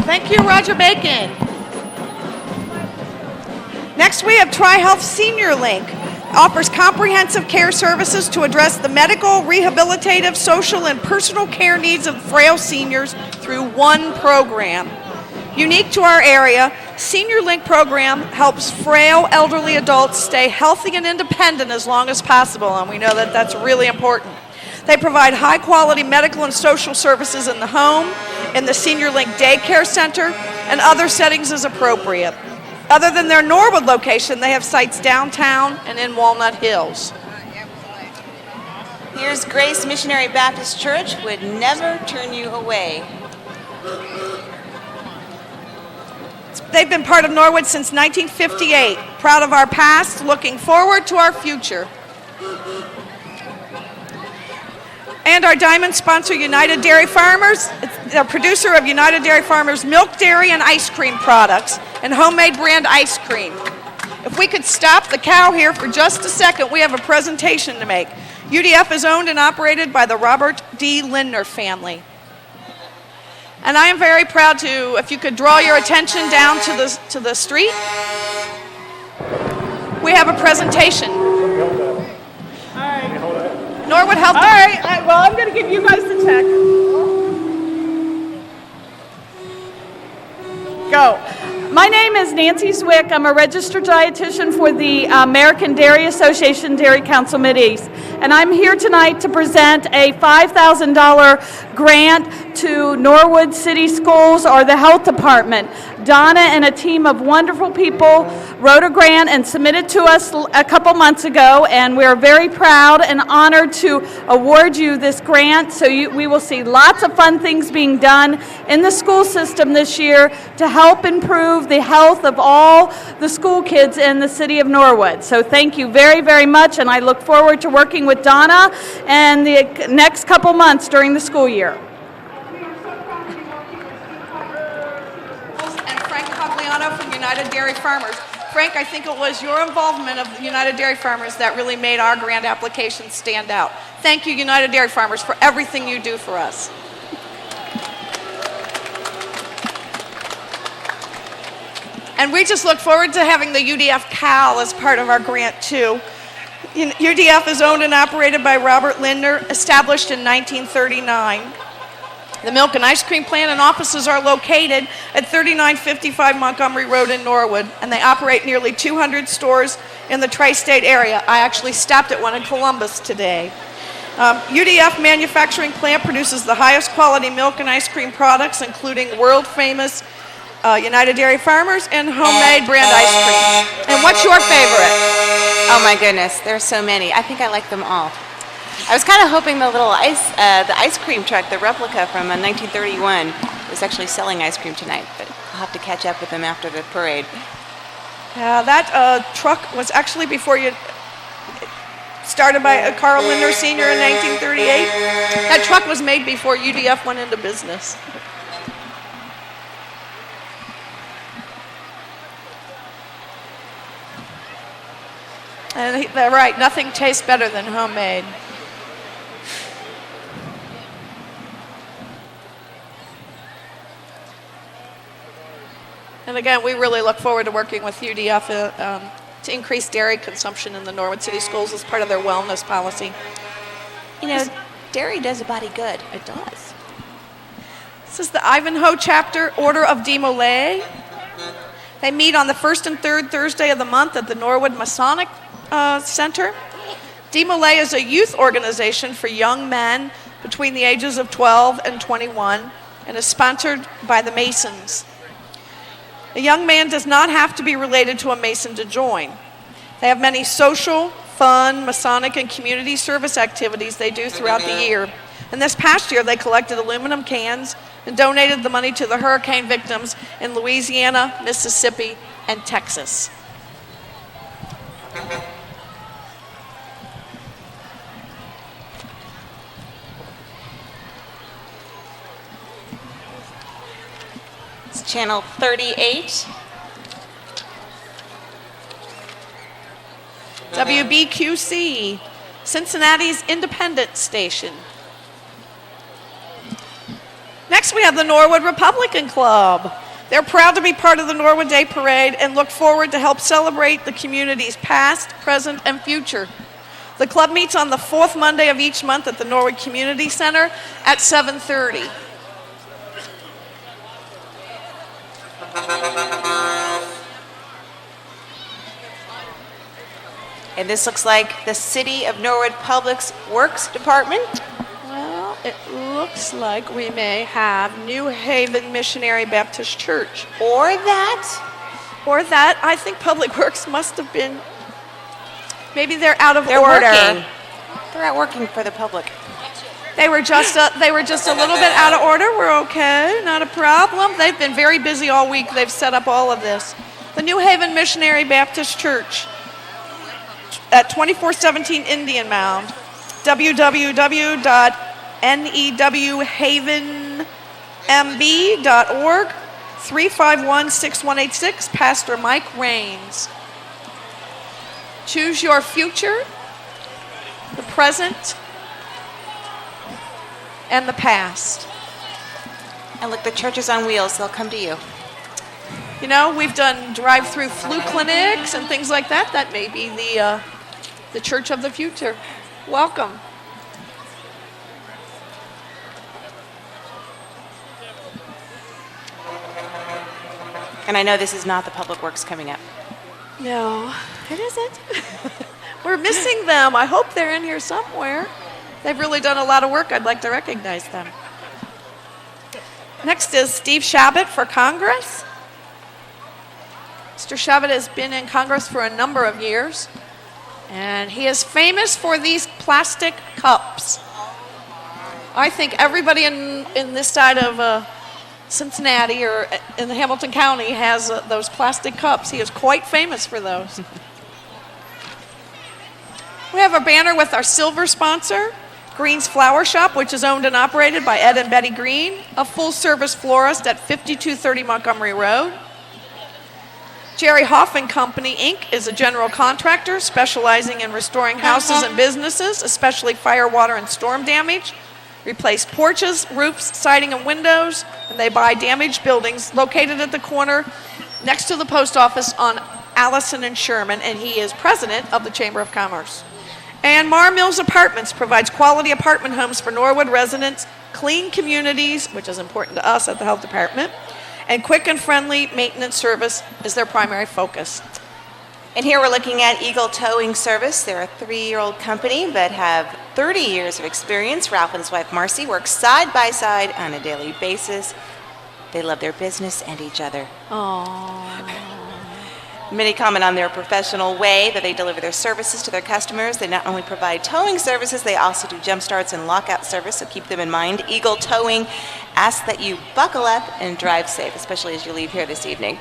S1: Thank you, Roger Bacon. Next, we have TriHealth Senior Link. Offers comprehensive care services to address the medical, rehabilitative, social, and personal care needs of frail seniors through one program. Unique to our area, Senior Link program helps frail elderly adults stay healthy and independent as long as possible, and we know that that's really important. They provide high-quality medical and social services in the home, in the Senior Link Daycare Center, and other settings as appropriate. Other than their Norwood location, they have sites downtown and in Walnut Hills.
S2: Here's Grace Missionary Baptist Church, would never turn you away.
S1: They've been part of Norwood since 1958. Proud of our past, looking forward to our future. And our diamond sponsor, United Dairy Farmers. It's the producer of United Dairy Farmers milk, dairy, and ice cream products, and homemade brand ice cream. If we could stop the cow here for just a second, we have a presentation to make. UDF is owned and operated by the Robert D. Lindner family. And I am very proud to, if you could draw your attention down to the street, we have a presentation. Norwood Health.
S4: All right, well, I'm going to give you guys the tech. Go. My name is Nancy Zwick. I'm a registered dietitian for the American Dairy Association Dairy Council Mideast. And I'm here tonight to present a $5,000 grant to Norwood City Schools or the Health Department. Donna and a team of wonderful people wrote a grant and submitted to us a couple months ago, and we're very proud and honored to award you this grant. So we will see lots of fun things being done in the school system this year to help improve the health of all the school kids in the city of Norwood. So thank you very, very much, and I look forward to working with Donna and the next couple months during the school year.
S1: And Frank Cogliano from United Dairy Farmers. Frank, I think it was your involvement of the United Dairy Farmers that really made our grant application stand out. Thank you, United Dairy Farmers, for everything you do for us. And we just look forward to having the UDF Cal as part of our grant, too. UDF is owned and operated by Robert Lindner, established in 1939. The milk and ice cream plant and offices are located at 3955 Montgomery Road in Norwood, and they operate nearly 200 stores in the tri-state area. I actually stopped at one in Columbus today. UDF manufacturing plant produces the highest quality milk and ice cream products, including world-famous United Dairy Farmers and homemade brand ice cream. And what's your favorite?
S2: Oh my goodness, there's so many. I think I like them all. I was kind of hoping the little the ice cream truck, the replica from 1931, was actually selling ice cream tonight, but I'll have to catch up with them after the parade.
S1: That truck was actually before you started by Carl Lindner Sr. in 1938. That truck was made before UDF went into business. And they're right, nothing tastes better than homemade. And again, we really look forward to working with UDF to increase dairy consumption in the Norwood City Schools as part of their wellness policy.
S2: You know, dairy does a body good.
S1: It does. This is the Ivanhoe Chapter Order of Demolay. They meet on the first and third Thursday of the month at the Norwood Masonic Center. Demolay is a youth organization for young men between the ages of 12 and 21 and is sponsored by the Masons. A young man does not have to be related to a Mason to join. They have many social, fun, Masonic, and community service activities they do throughout the year. And this past year, they collected aluminum cans and donated the money to the hurricane victims in Louisiana, Mississippi, and Texas.
S2: It's channel 38.
S1: WBQC, Cincinnati's independent station. Next, we have the Norwood Republican Club. They're proud to be part of the Norwood Day Parade and look forward to help celebrate the community's past, present, and future. The club meets on the fourth Monday of each month at the Norwood Community Center at 7:30.
S2: And this looks like the City of Norwood Public Works Department.
S1: Well, it looks like we may have New Haven Missionary Baptist Church.
S2: Or that.
S1: Or that, I think Public Works must have been, maybe they're out of
S2: They're
S1: order.
S2: working. They're out working for the public.
S1: They were just a little bit out of order. We're okay, not a problem. They've been very busy all week. They've set up all of this. The New Haven Missionary Baptist Church at 2417 Indian Mound. www.newhavenmb.org. 351-6186. Pastor Mike Raines. Choose your future, the present, and the past.
S2: And look, the church is on wheels. They'll come to you.
S1: You know, we've done drive-through flu clinics and things like that. That may be the church of the future. Welcome.
S2: And I know this is not the Public Works coming up.
S1: No, it isn't. We're missing them. I hope they're in here somewhere. They've really done a lot of work. I'd like to recognize them. Next is Steve Shabbat for Congress. Mr. Shavit has been in Congress for a number of years, and he is famous for these plastic cups. I think everybody in this side of Cincinnati or in the Hamilton County has those plastic cups. He is quite famous for those. We have a banner with our silver sponsor, Green's Flower Shop, which is owned and operated by Ed and Betty Green, a full-service florist at 5230 Montgomery Road. Jerry Hoff and Company, Inc. is a general contractor specializing in restoring houses and businesses, especially fire, water, and storm damage. Replace porches, roofs, siding, and windows, and they buy damaged buildings located at the corner next to the post office on Allison and Sherman, and he is president of the Chamber of Commerce. And Mar Mills Apartments provides quality apartment homes for Norwood residents, clean communities, which is important to us at the Health Department, and quick and friendly maintenance service is their primary focus.
S2: And here we're looking at Eagle Towing Service. They're a 3-year-old company but have 30 years of experience. Ralph and his wife Marcy work side by side on a daily basis. They love their business and each other.
S1: Aww.
S2: Many comment on their professional way that they deliver their services to their customers. They not only provide towing services, they also do jump starts and lockout service, so keep them in mind. Eagle Towing asks that you buckle up and drive safe, especially as you leave here this evening.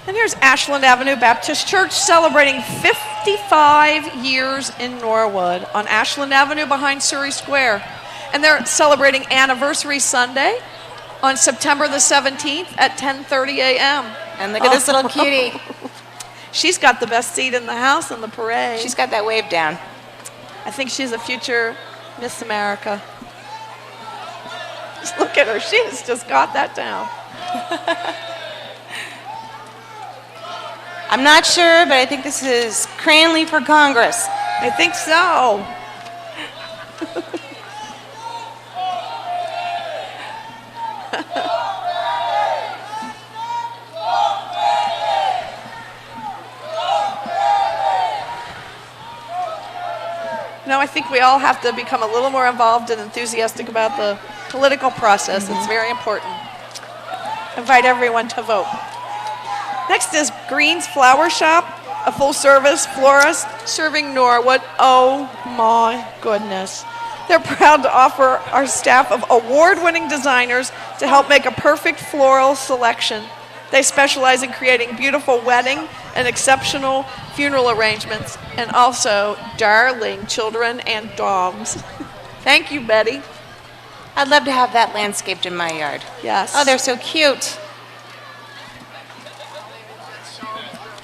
S1: And here's Ashland Avenue Baptist Church celebrating 55 years in Norwood on Ashland Avenue behind Surrey Square. And they're celebrating Anniversary Sunday on September the 17th at 10:30 a.m.
S2: And look at this little cutie.
S1: She's got the best seat in the house in the parade.
S2: She's got that wave down.
S1: I think she's a future Miss America. Just look at her. She has just got that down.
S2: I'm not sure, but I think this is Cranley for Congress.
S1: I think so. No, I think we all have to become a little more involved and enthusiastic about the political process. It's very important. Invite everyone to vote. Next is Green's Flower Shop, a full-service florist serving Norwood. Oh my goodness. They're proud to offer our staff of award-winning designers to help make a perfect floral selection. They specialize in creating beautiful wedding and exceptional funeral arrangements, and also darling children and dogs. Thank you, Betty.
S2: I'd love to have that landscaped in my yard.
S1: Yes.
S2: Oh, they're so cute.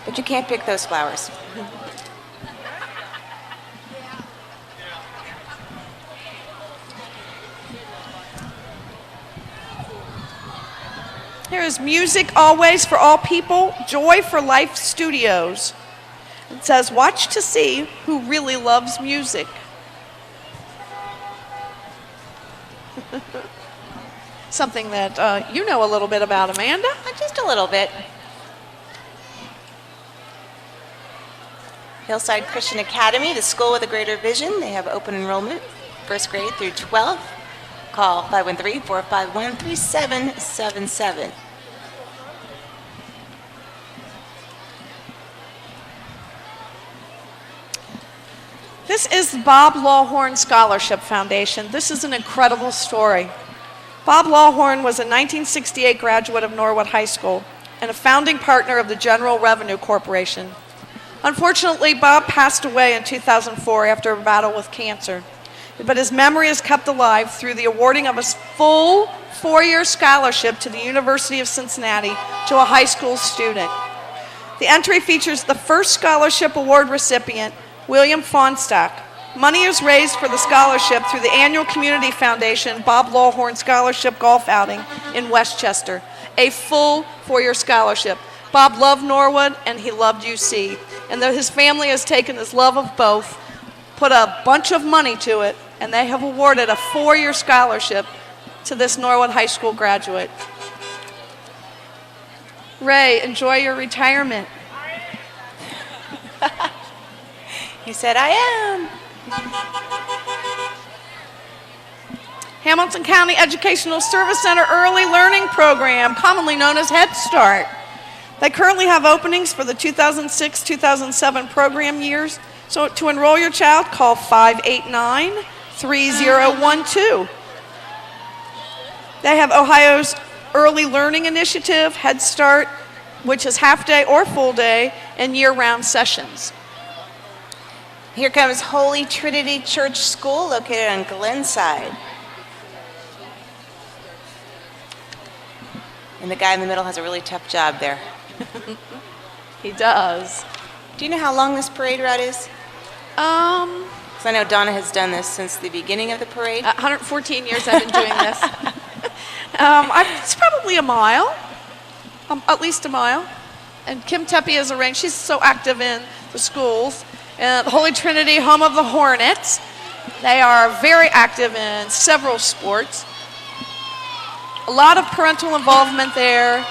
S2: But you can't pick those flowers.
S1: Here is Music Always for All People, Joy for Life Studios. It says, watch to see who really loves music. Something that you know a little bit about, Amanda.
S2: Just a little bit. Hillside Christian Academy, the school with a greater vision. They have open enrollment, first grade through 12th. Call 513-451-3777.
S1: This is the Bob Lawhorn Scholarship Foundation. This is an incredible story. Bob Lawhorn was a 1968 graduate of Norwood High School and a founding partner of the General Revenue Corporation. Unfortunately, Bob passed away in 2004 after a battle with cancer, but his memory is kept alive through the awarding of a full 4-year scholarship to the University of Cincinnati to a high school student. The entry features the first scholarship award recipient, William Fonstock. Money is raised for the scholarship through the annual Community Foundation Bob Lawhorn Scholarship Golf Outing in Westchester, a full 4-year scholarship. Bob loved Norwood and he loved UC, and his family has taken his love of both, put a bunch of money to it, and they have awarded a 4-year scholarship to this Norwood High School graduate. Ray, enjoy your retirement.
S2: He said, I am.
S1: Hamilton County Educational Service Center Early Learning Program, commonly known as Head Start. They currently have openings for the 2006-2007 program years. So to enroll your child, call 589-3012. They have Ohio's Early Learning Initiative, Head Start, which is half day or full day, and year-round sessions.
S2: Here comes Holy Trinity Church School, located on Glenside. And the guy in the middle has a really tough job there.
S1: He does.
S2: Do you know how long this parade route is? Because I know Donna has done this since the beginning of the parade.
S1: 114 years I've been doing this. It's probably a mile, at least a mile. And Kim Tepe has arranged, she's so active in the schools. The Holy Trinity, home of the Hornets. They are very active in several sports. A lot of parental involvement there.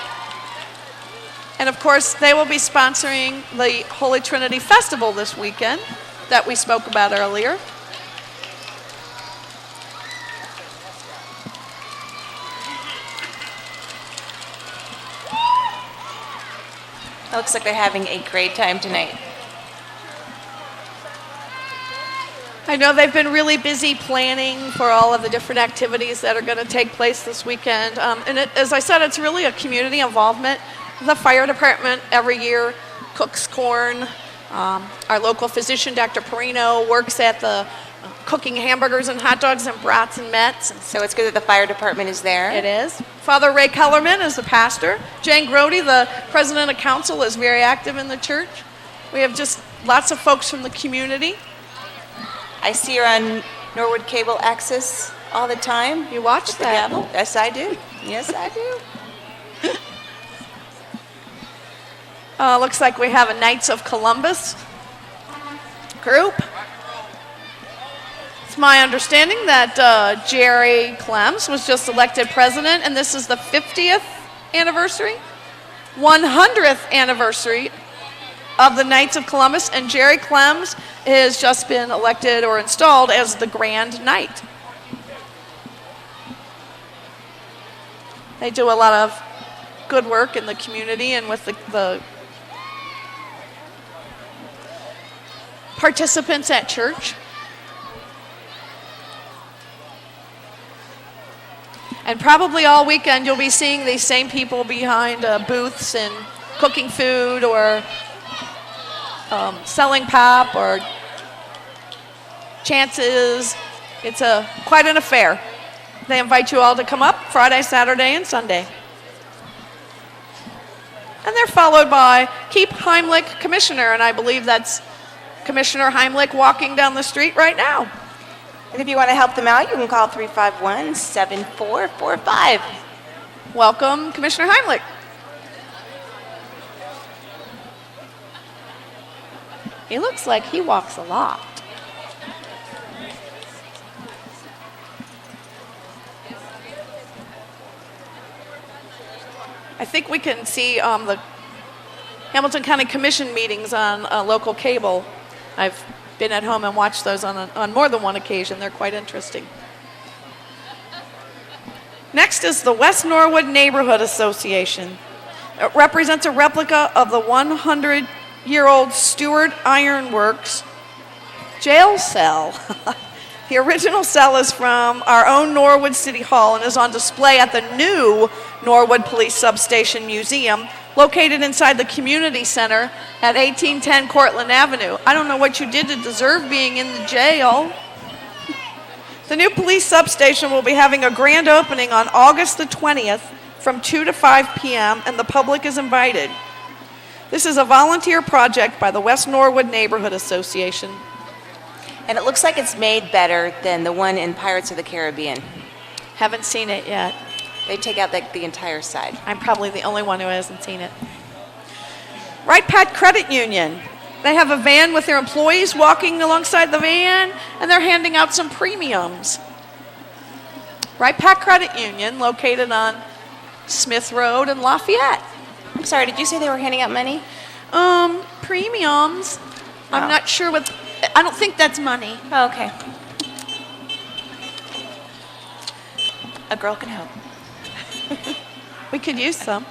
S1: And of course, they will be sponsoring the Holy Trinity Festival this weekend that we spoke about earlier.
S2: It looks like they're having a great time tonight.
S1: I know they've been really busy planning for all of the different activities that are going to take place this weekend. As I said, it's really a community involvement. The fire department every year cooks corn. Our local physician, Dr. Perino, works at the cooking hamburgers and hot dogs and brats and mets.
S2: So it's good that the fire department is there.
S1: It is. Father Ray Kellerman is the pastor. Jane Grody, the president of council, is very active in the church. We have just lots of folks from the community.
S2: I see her on Norwood Cable Access all the time.
S1: You watch
S2: with the
S1: that?
S2: gavel. Yes, I do. Yes, I do.
S1: Looks like we have a Knights of Columbus group. It's my understanding that Jerry Clems was just elected president, and this is the 50th anniversary, 100th anniversary of the Knights of Columbus, and Jerry Clems has just been elected or installed as the Grand Knight. They do a lot of good work in the community and with the participants at church. And probably all weekend you'll be seeing these same people behind booths and cooking food or selling pop or chances. It's quite an affair. They invite you all to come up Friday, Saturday, and Sunday. And they're followed by Keep Heimlich Commissioner, and I believe that's Commissioner Heimlich walking down the street right now.
S2: And if you want to help them out, you can call 351-7445.
S1: Welcome, Commissioner Heimlich. He looks like he walks a lot. I think we can see the Hamilton County Commission meetings on local cable. I've been at home and watched those on more than one occasion. They're quite interesting. Next is the West Norwood Neighborhood Association. It represents a replica of the 100-year-old Stewart Iron Works jail cell. The original cell is from our own Norwood City Hall and is on display at the new Norwood Police Substation Museum, located inside the community center at 1810 Cortlandt Avenue. I don't know what you did to deserve being in the jail. The new police substation will be having a grand opening on August the 20th from 2 to 5 p.m. and the public is invited. This is a volunteer project by the West Norwood Neighborhood Association.
S2: And it looks like it's made better than the one in Pirates of the Caribbean.
S1: Haven't seen it yet.
S2: They take out like the entire side.
S1: I'm probably the only one who hasn't seen it. Right Pat Credit Union. They have a van with their employees walking alongside the van, and they're handing out some premiums. Right Pat Credit Union, located on Smith Road in Lafayette.
S2: I'm sorry, did you say they were handing out money?
S1: Premiums.
S2: Oh.
S1: I'm not sure what, I don't think that's money.
S2: Oh, okay. A girl can hope.
S1: We could use some.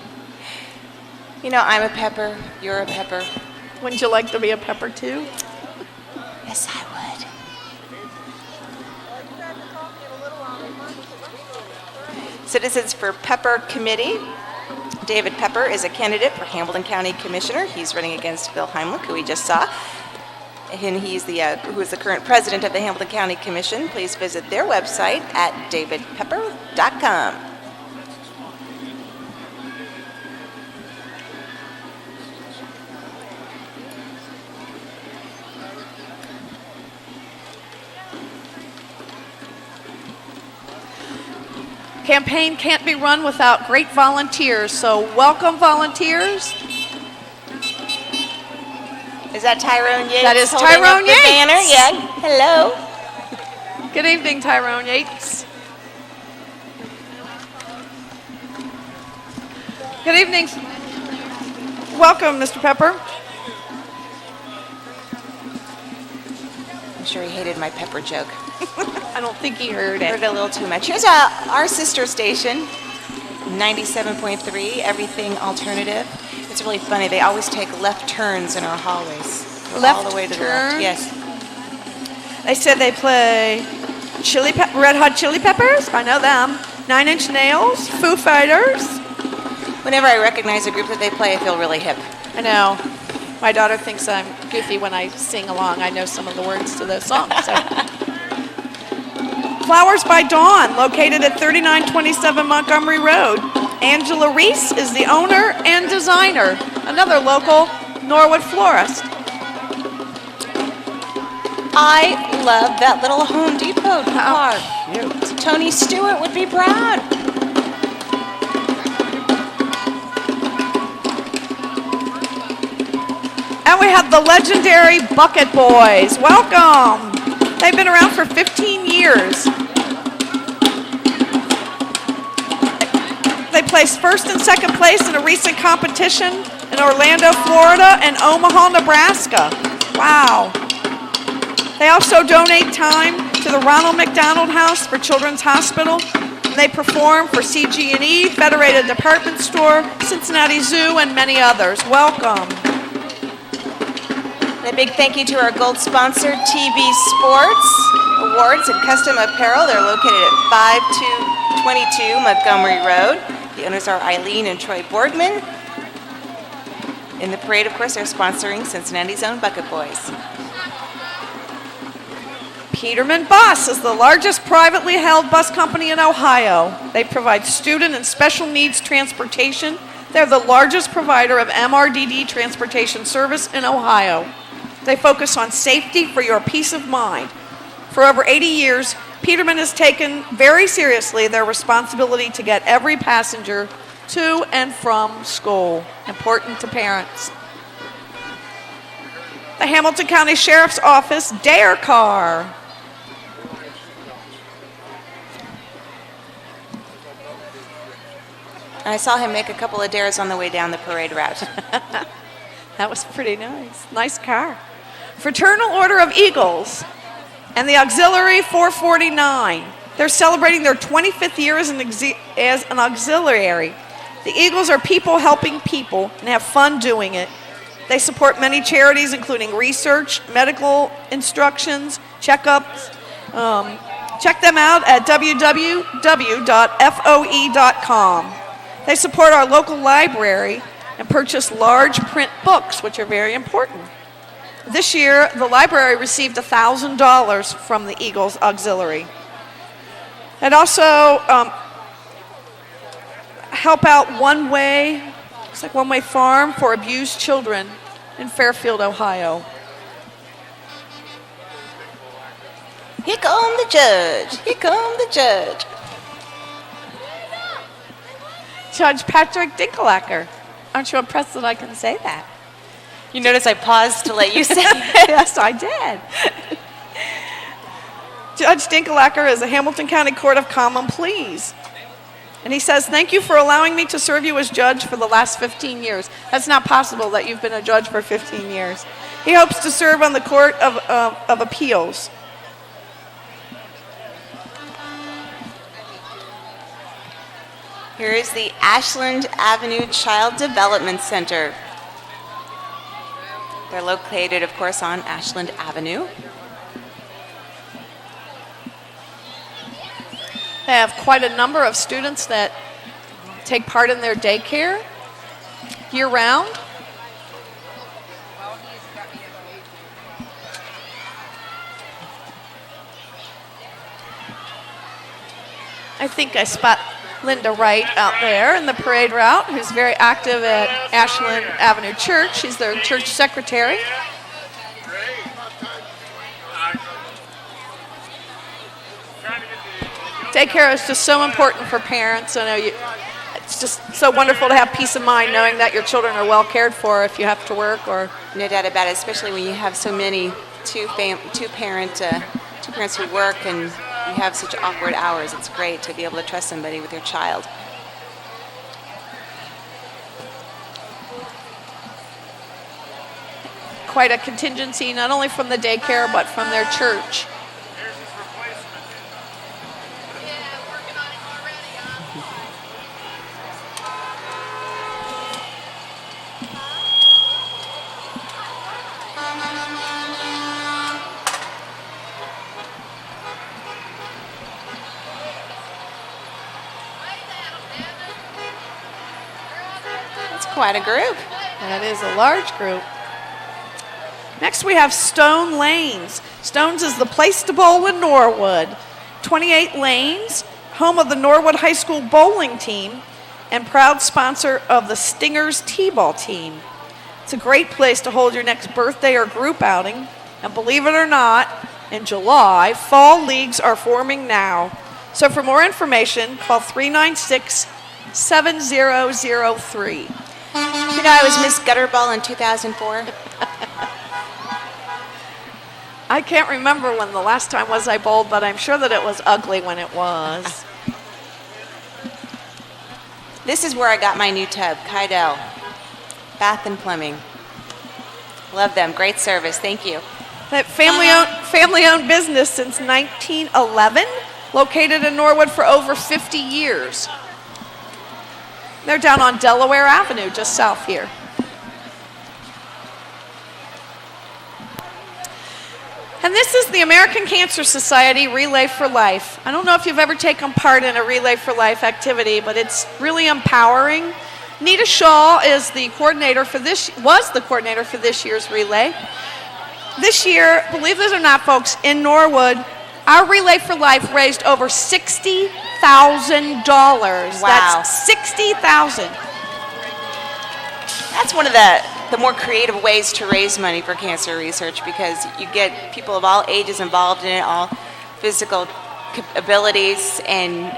S2: You know, I'm a pepper, you're a pepper.
S1: Wouldn't you like to be a pepper too?
S2: Yes, I would. Citizens for Pepper Committee. David Pepper is a candidate for Hamilton County Commissioner. He's running against Bill Heimlich, who we just saw. And he's who is the current president of the Hamilton County Commission. Please visit their website at davidpepper.com.
S1: Campaign can't be run without great volunteers, so welcome volunteers.
S2: Is that Tyrone Yates?
S1: That is
S2: holding
S1: Tyrone
S2: up the
S1: Yates.
S2: banner? Yeah. Hello.
S1: Good evening, Tyrone Yates. Good evening. Welcome, Mr. Pepper.
S2: I'm sure he hated my pepper joke.
S1: I don't think he heard
S2: Heard
S1: it.
S2: it a little too much. Here's our sister station, 97.3, Everything Alternative. It's really funny. They always take left turns in our hallways. Go
S1: Left
S2: all the way to the
S1: turn?
S2: left. Yes.
S1: They said they play Red Hot Chili Peppers. I know them. 9 Inch Nails, Foo Fighters.
S2: Whenever I recognize a group that they play, I feel really hip.
S1: I know. My daughter thinks I'm goofy when I sing along. I know some of the words to those songs. So. Flowers by Dawn, located at 3927 Montgomery Road. Angela Reese is the owner and designer. Another local Norwood florist.
S2: I love that little Home Depot car.
S1: Cute.
S2: Tony Stewart would be proud.
S1: And we have the legendary Bucket Boys. Welcome. They've been around for 15 years. They placed first and second place in a recent competition in Orlando, Florida, and Omaha, Nebraska. Wow. They also donate time to the Ronald McDonald House for Children's Hospital. And they perform for CG&E, Federated Department Store, Cincinnati Zoo, and many others. Welcome.
S2: And a big thank you to our gold sponsor, TV Sports Awards and Custom Apparel. They're located at 5222 Montgomery Road. The owners are Eileen and Troy Borgman. In the parade, of course, they're sponsoring Cincinnati's own Bucket Boys.
S1: Peterman Bus is the largest privately held bus company in Ohio. They provide student and special needs transportation. They're the largest provider of MRDD transportation service in Ohio. They focus on safety for your peace of mind. For over 80 years, Peterman has taken very seriously their responsibility to get every passenger to and from school. Important to parents. The Hamilton County Sheriff's Office Dare Car.
S2: I saw him make a couple of dares on the way down the parade route.
S1: That was pretty nice. Nice car. Fraternal Order of Eagles and the Auxiliary 449. They're celebrating their 25th year as an auxiliary. The Eagles are people helping people and have fun doing it. They support many charities, including research, medical instructions, checkups. Check them out at www.foe.com. They support our local library and purchase large print books, which are very important. This year, the library received $1,000 from the Eagles Auxiliary. And also help out One Way, it's like One Way Farm for abused children in Fairfield, Ohio.
S2: Here come the judge. Here come the judge.
S1: Judge Patrick Dinkelacker. Aren't you impressed that I can say that?
S2: You notice I paused to let you say it.
S1: Yes, I did. Judge Dinkelacker is a Hamilton County Court of Common Pleas. And he says, thank you for allowing me to serve you as judge for the last 15 years. That's not possible that you've been a judge for 15 years. He hopes to serve on the Court of Appeals.
S2: Here is the Ashland Avenue Child Development Center. They're located, of course, on Ashland Avenue.
S1: They have quite a number of students that take part in their daycare year-round. I think I spot Linda Wright out there in the parade route, who's very active at Ashland Avenue Church. She's their church secretary. Daycare is just so important for parents. I know it's just so wonderful to have peace of mind knowing that your children are well cared for if you have to work or.
S2: No doubt about it, especially when you have so many two parents who work and you have such awkward hours. It's great to be able to trust somebody with your child.
S1: Quite a contingency, not only from the daycare, but from their church.
S2: Quite a group.
S1: That is a large group. Next we have Stone Lanes. Stone's is the place to bowl in Norwood. 28 lanes, home of the Norwood High School bowling team and proud sponsor of the Stingers T-ball team. It's a great place to hold your next birthday or group outing. And believe it or not, in July, fall leagues are forming now. So for more information, call 396-7003.
S2: You know, I was Miss Gutterball in 2004.
S1: I can't remember when the last time was I bowled, but I'm sure that it was ugly when it was.
S2: This is where I got my new tub, Kydell. Bath and Plumbing. Love them. Great service. Thank you.
S1: That family-owned business since 1911, located in Norwood for over 50 years. They're down on Delaware Avenue, just south here. And this is the American Cancer Society Relay for Life. I don't know if you've ever taken part in a Relay for Life activity, but it's really empowering. Nita Shaw is the coordinator for was the coordinator for this year's relay. This year, believe this or not, folks, in Norwood, our Relay for Life raised over $60,000.
S2: Wow.
S1: That's $60,000.
S2: That's one of the more creative ways to raise money for cancer research because you get people of all ages involved in it, all physical abilities, and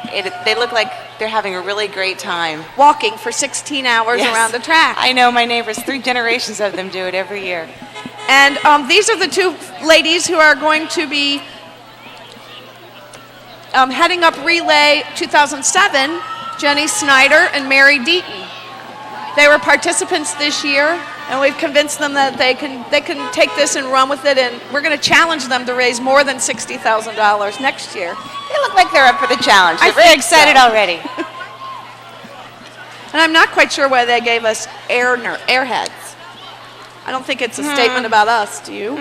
S2: they look like they're having a really great time.
S1: Walking for 16 hours around the track.
S2: I know my neighbors, 3 generations of them do it every year.
S1: And these are the 2 ladies who are going to be heading up Relay 2007, Jenny Snyder and Mary Deaton. They were participants this year, and we've convinced them that they can take this and run with it, and we're going to challenge them to raise more than $60,000 next year.
S2: They look like they're up for the challenge. They're
S1: I
S2: very
S1: think
S2: excited
S1: so.
S2: already.
S1: And I'm not quite sure why they gave us airheads. I don't think it's a statement about us, do you?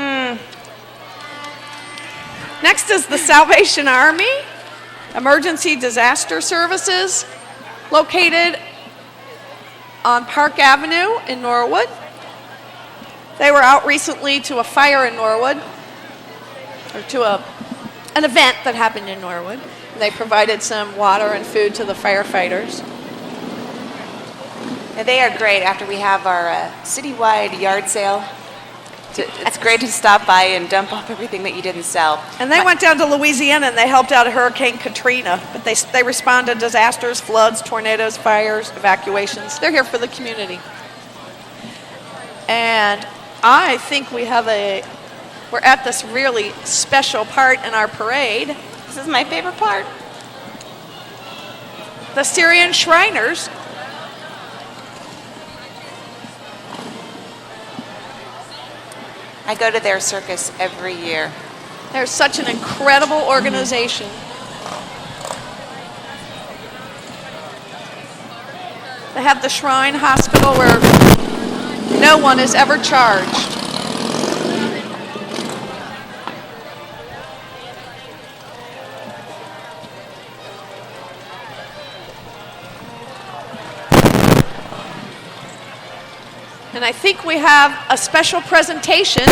S1: Next is the Salvation Army Emergency Disaster Services, located on Park Avenue in Norwood. They were out recently to a fire in Norwood, or to an event that happened in Norwood. They provided some water and food to the firefighters.
S2: Now, they are great after we have our citywide yard sale. It's great to stop by and dump off everything that you didn't sell.
S1: And they went down to Louisiana and they helped out Hurricane Katrina. But they respond to disasters, floods, tornadoes, fires, evacuations. They're here for the community. And I think we're at this really special part in our parade.
S2: This is my favorite part.
S1: The Syrian Shriners.
S2: I go to their circus every year.
S1: They're such an incredible organization. They have the Shrine Hospital where no one is ever charged. And I think we have a special presentation.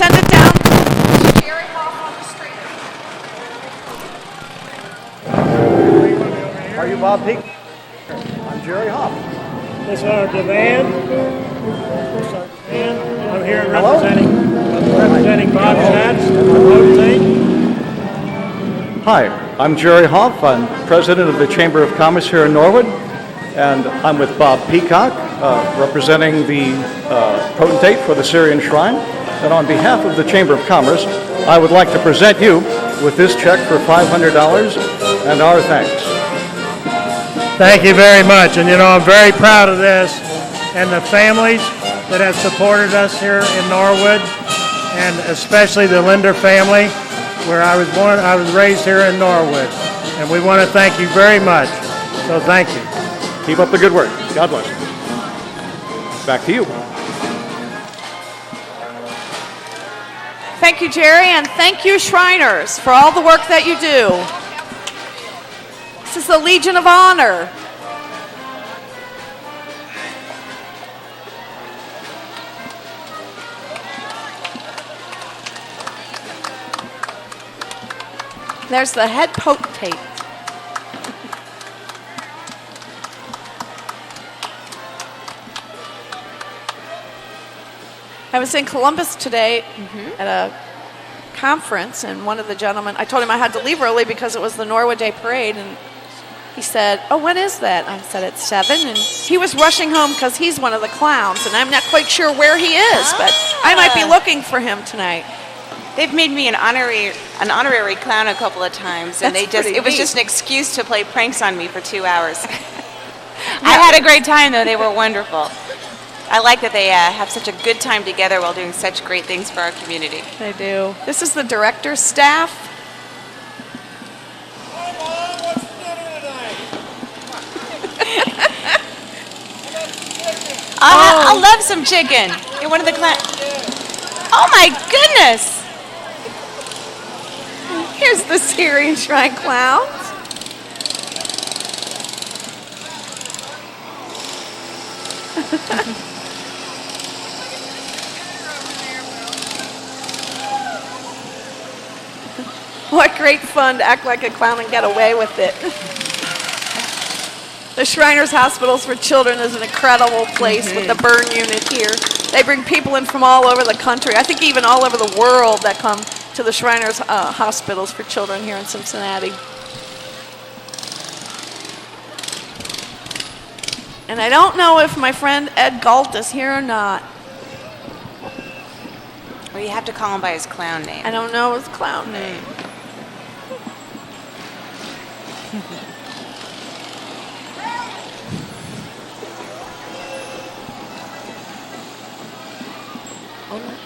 S1: Send it down to Jerry Hoff on the street.
S3: Are you Bob Peak? I'm Jerry Hoff.
S5: This is our divan. I'm here
S3: Hello?
S5: representing Bob Schatz, the
S3: Hi, I'm Jerry Hoff. I'm president of the Chamber of Commerce here in Norwood, and I'm with Bob Peacock, representing the potentate for the Syrian Shrine. And on behalf of the Chamber of Commerce, I would like to present you with this check for $500 and our thanks.
S5: Thank you very much. And you know, I'm very proud of this and the families that have supported us here in Norwood, and especially the Linder family, where I was born. I was raised here in Norwood. And we want to thank you very much. So thank you.
S3: Keep up the good work. God bless. Back to you.
S1: Thank you, Jerry, and thank you, Shriners, for all the work that you do. This is the Legion of Honor. There's the head potentate. I was in Columbus today at a conference, and one of the gentlemen, I told him I had to leave early because it was the Norwood Day Parade, and he said, "Oh, when is that?" I said, "It's 7." And he was rushing home because he's one of the clowns, and I'm not quite sure where he is, but I might be looking for him tonight.
S2: They've made me an honorary clown a couple of times, and
S1: That's pretty
S2: it was
S1: neat.
S2: just an excuse to play pranks on me for 2 hours. I had a great time, though. They were wonderful. I like that they have such a good time together while doing such great things for our community.
S1: They do. This is the director's staff.
S2: I love some chicken. You're one of the clowns. Oh my goodness!
S1: Here's the Syrian Shrine clowns. What great fun to act like a clown and get away with it. The Shriners Hospitals for Children is an incredible place with the burn unit here. They bring people in from all over the country, I think even all over the world, that come to the Shriners Hospitals for Children here in Cincinnati. And I don't know if my friend Ed Galt is here or not.
S2: Well, you have to call him by his clown name.
S1: I don't know his clown name.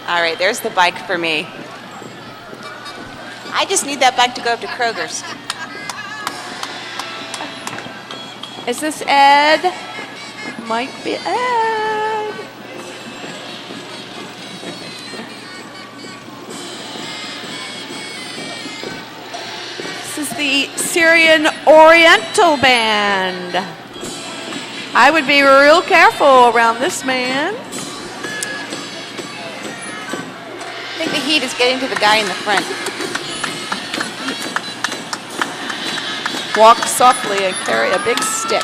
S2: All right, there's the bike for me. I just need that bike to go up to Kroger's.
S1: Is this Ed? Might be Ed. This is the Syrian Oriental Band. I would be real careful around this man.
S2: I think the heat is getting to the guy in the front.
S1: Walk softly and carry a big stick.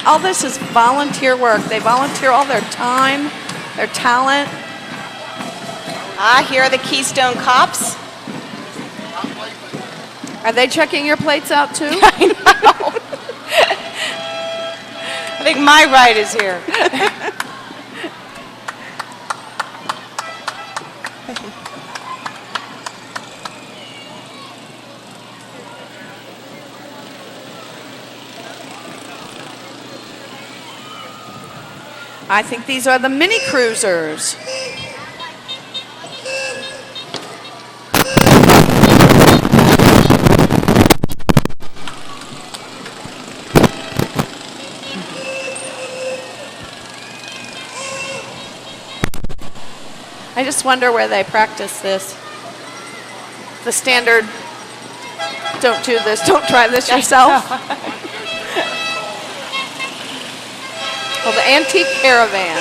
S1: All this is volunteer work. They volunteer all their time, their talent.
S2: Ah, here are the Keystone Cops.
S1: Are they checking your plates out too?
S2: I know. I think my ride is here.
S1: I think these are the mini cruisers. I just wonder where they practice this. The standard, don't do this, don't try this yourself. Well, the antique caravan.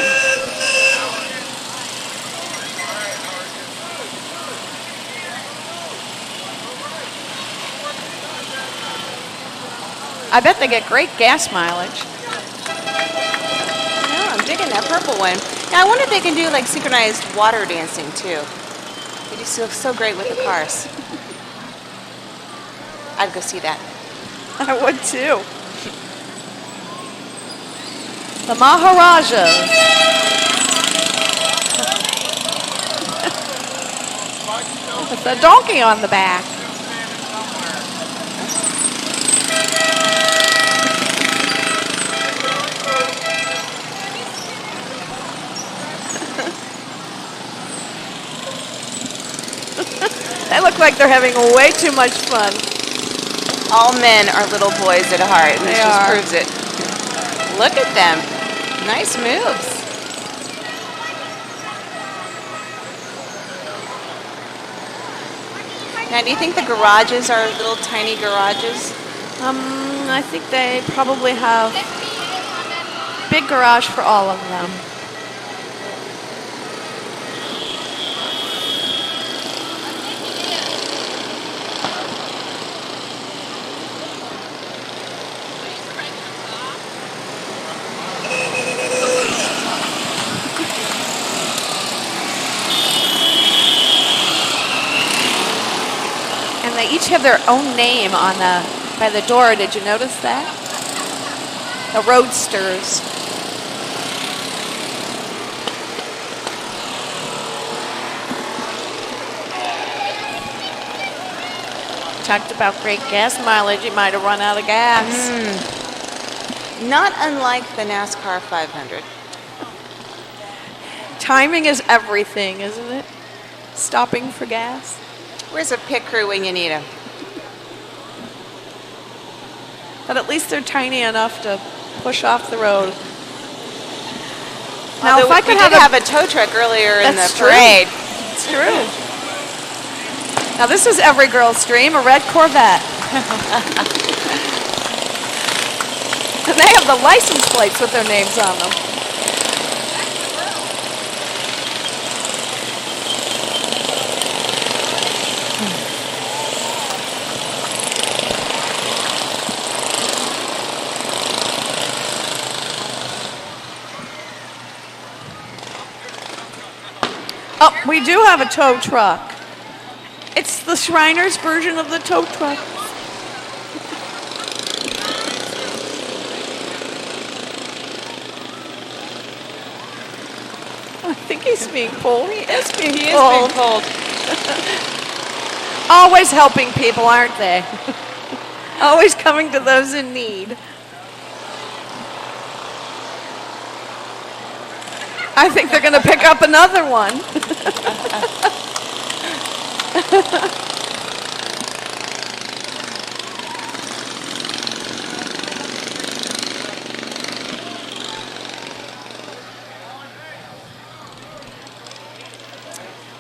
S1: I bet they get great gas mileage.
S2: Yeah, I'm digging that purple one. Now, I wonder if they can do like synchronized water dancing too. They do so great with the cars. I'd go see that.
S1: I would too. The Maharajas. With the donkey on the back. They look like they're having way too much fun.
S2: All men are little boys at heart, and this
S1: They
S2: just
S1: are.
S2: proves it. Look at them. Nice moves. Now, do you think the garages are little tiny garages?
S1: I think they probably have big garage for all of them. And they each have their own name on by the door. Did you notice that? The roadsters. Talked about great gas mileage. You might have run out of gas.
S2: Not unlike the NASCAR 500.
S1: Timing is everything, isn't it? Stopping for gas.
S2: Where's a pit crew when you need them?
S1: But at least they're tiny enough to push off the road. Now,
S2: Although
S1: if I
S2: we
S1: could
S2: did
S1: have
S2: have a tow truck earlier in the
S1: That's true.
S2: parade.
S1: It's true. Now, this is every girl's dream, a red Corvette. And they have the license plates with their names on them. Oh, we do have a tow truck. It's the Shriners version of the tow truck. I think he's being pulled. He is being pulled. Always helping people, aren't they? Always coming to those in need. I think they're going to pick up another one.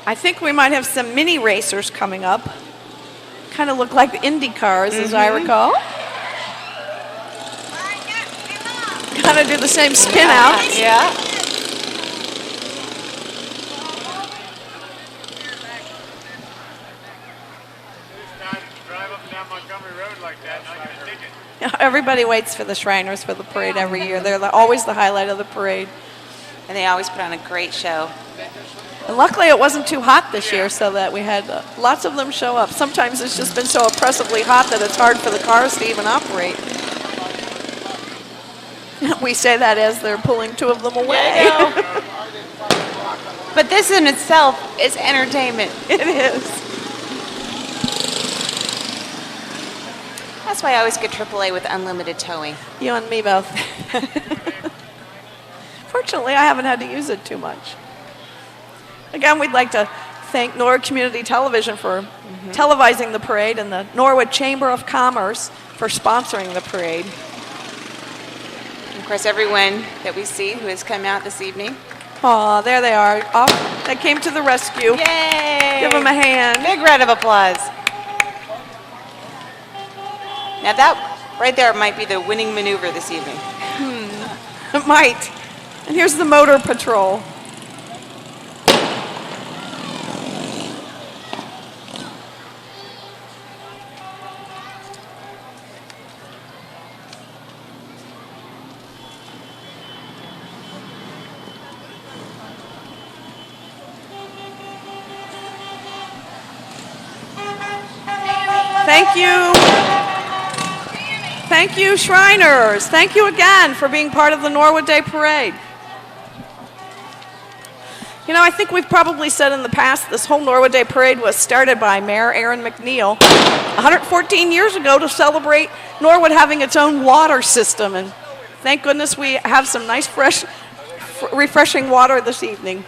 S1: I think we might have some mini racers coming up. Kind of look like the Indy cars, as I recall. Kind of do the same spin out.
S2: Yeah.
S1: Everybody waits for the Shriners for the parade every year. They're always the highlight of the parade.
S2: And they always put on a great show.
S1: And luckily it wasn't too hot this year so that we had lots of them show up. Sometimes it's just been so oppressively hot that it's hard for the cars to even operate. We say that as they're pulling two of them away.
S2: But this in itself is entertainment.
S1: It is.
S2: That's why I always get AAA with unlimited towing.
S1: You and me both. Fortunately, I haven't had to use it too much. Again, we'd like to thank Norwood Community Television for televising the parade and the Norwood Chamber of Commerce for sponsoring the parade.
S2: And of course, everyone that we see who has come out this evening.
S1: Aw, there they are. Off. They came to the rescue.
S2: Yay!
S1: Give them a hand.
S2: Big round of applause. Now that right there might be the winning maneuver this evening.
S1: It might. And here's the motor patrol. Thank you. Thank you, Shriners. Thank you again for being part of the Norwood Day Parade. You know, I think we've probably said in the past this whole Norwood Day Parade was started by Mayor Aaron McNeil 114 years ago to celebrate Norwood having its own water system. And thank goodness we have some nice, fresh, refreshing water this evening.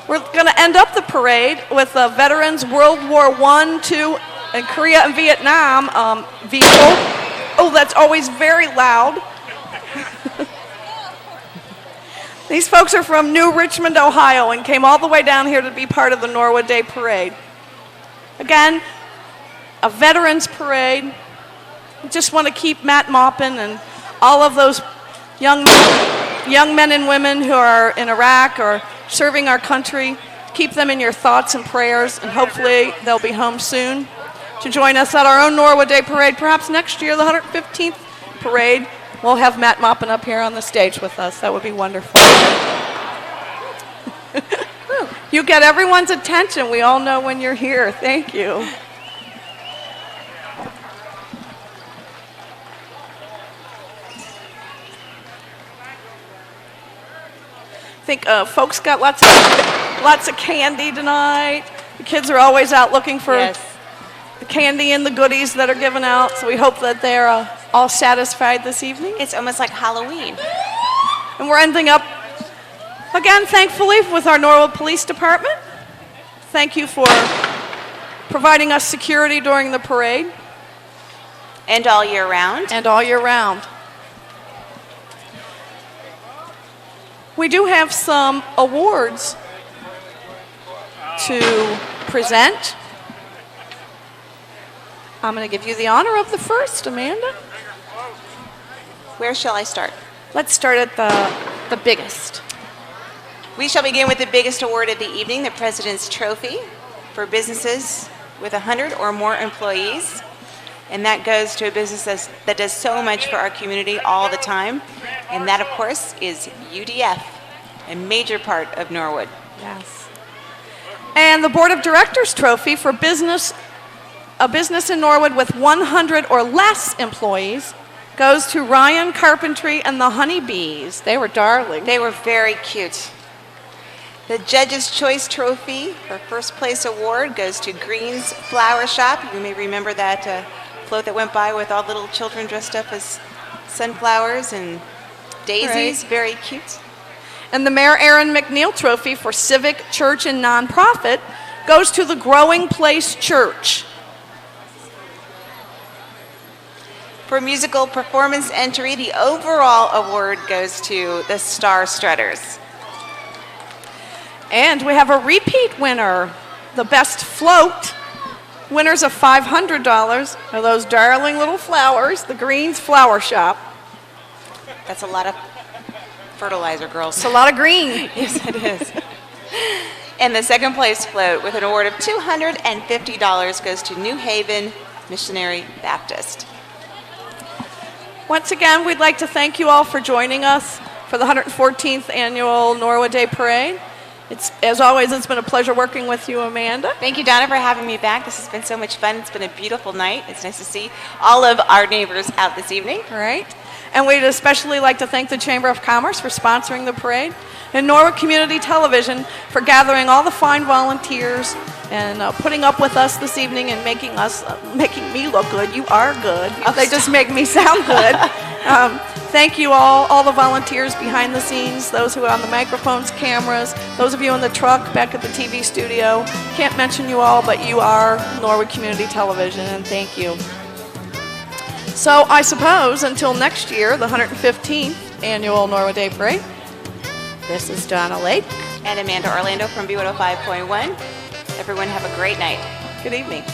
S1: We're going to end up the parade with the Veterans World War I, II, and Korea and Vietnam vehicle. Oh, that's always very loud. These folks are from New Richmond, Ohio, and came all the way down here to be part of the Norwood Day Parade. Again, a veterans parade. We just want to keep Matt Maupin and all of those young men and women who are in Iraq or serving our country. Keep them in your thoughts and prayers, and hopefully they'll be home soon to join us at our own Norwood Day Parade. Perhaps next year, the 115th parade, we'll have Matt Maupin up here on the stage with us. That would be wonderful. You get everyone's attention. We all know when you're here. Thank you. I think folks got lots of candy tonight. The kids are always out looking for the candy and the goodies that are given out, so we hope that they're all satisfied this evening.
S2: It's almost like Halloween.
S1: And we're ending up, again, thankfully, with our Norwood Police Department. Thank you for providing us security during the parade.
S2: And all year round.
S1: And all year round. We do have some awards to present. I'm going to give you the honor of the first, Amanda.
S2: Where shall I start?
S1: Let's start at the biggest.
S2: We shall begin with the biggest award of the evening, the President's Trophy for businesses with 100 or more employees. And that goes to a business that does so much for our community all the time. And that, of course, is UDF, a major part of Norwood.
S1: Yes. And the Board of Directors Trophy for a business in Norwood with 100 or less employees goes to Ryan Carpentry and the Honeybees. They were darling.
S2: They were very cute. The Judge's Choice Trophy for first place award goes to Green's Flower Shop. You may remember that float that went by with all little children dressed up as sunflowers and daisies. Right. Very cute.
S1: And the Mayor Aaron McNeil Trophy for Civic, Church, and Nonprofit goes to the Growing Place Church.
S2: For musical performance entry, the overall award goes to the Star Strutters.
S1: And we have a repeat winner, the Best Float. Winners of $500 are those darling little flowers, the Green's Flower Shop.
S2: That's a lot of fertilizer, girls.
S1: It's a lot of green.
S2: Yes, it is. And the second place float with an award of $250 goes to New Haven Missionary Baptist.
S1: Once again, we'd like to thank you all for joining us for the 114th Annual Norwood Day Parade. As always, it's been a pleasure working with you, Amanda.
S2: Thank you, Donna, for having me back. This has been so much fun. It's been a beautiful night. It's nice to see all of our neighbors out this evening.
S1: All right. And we'd especially like to thank the Chamber of Commerce for sponsoring the parade, and Norwood Community Television for gathering all the fine volunteers and putting up with us this evening and making me look good. You are good. They just make me sound good. Thank you all the volunteers behind the scenes, those who are on the microphones, cameras, those of you in the truck back at the TV studio. Can't mention you all, but you are Norwood Community Television, and thank you. So I suppose until next year, the 115th Annual Norwood Day Parade, this is Donna Lake.
S2: And Amanda Orlando from B105.1. Everyone have a great night.
S1: Good evening.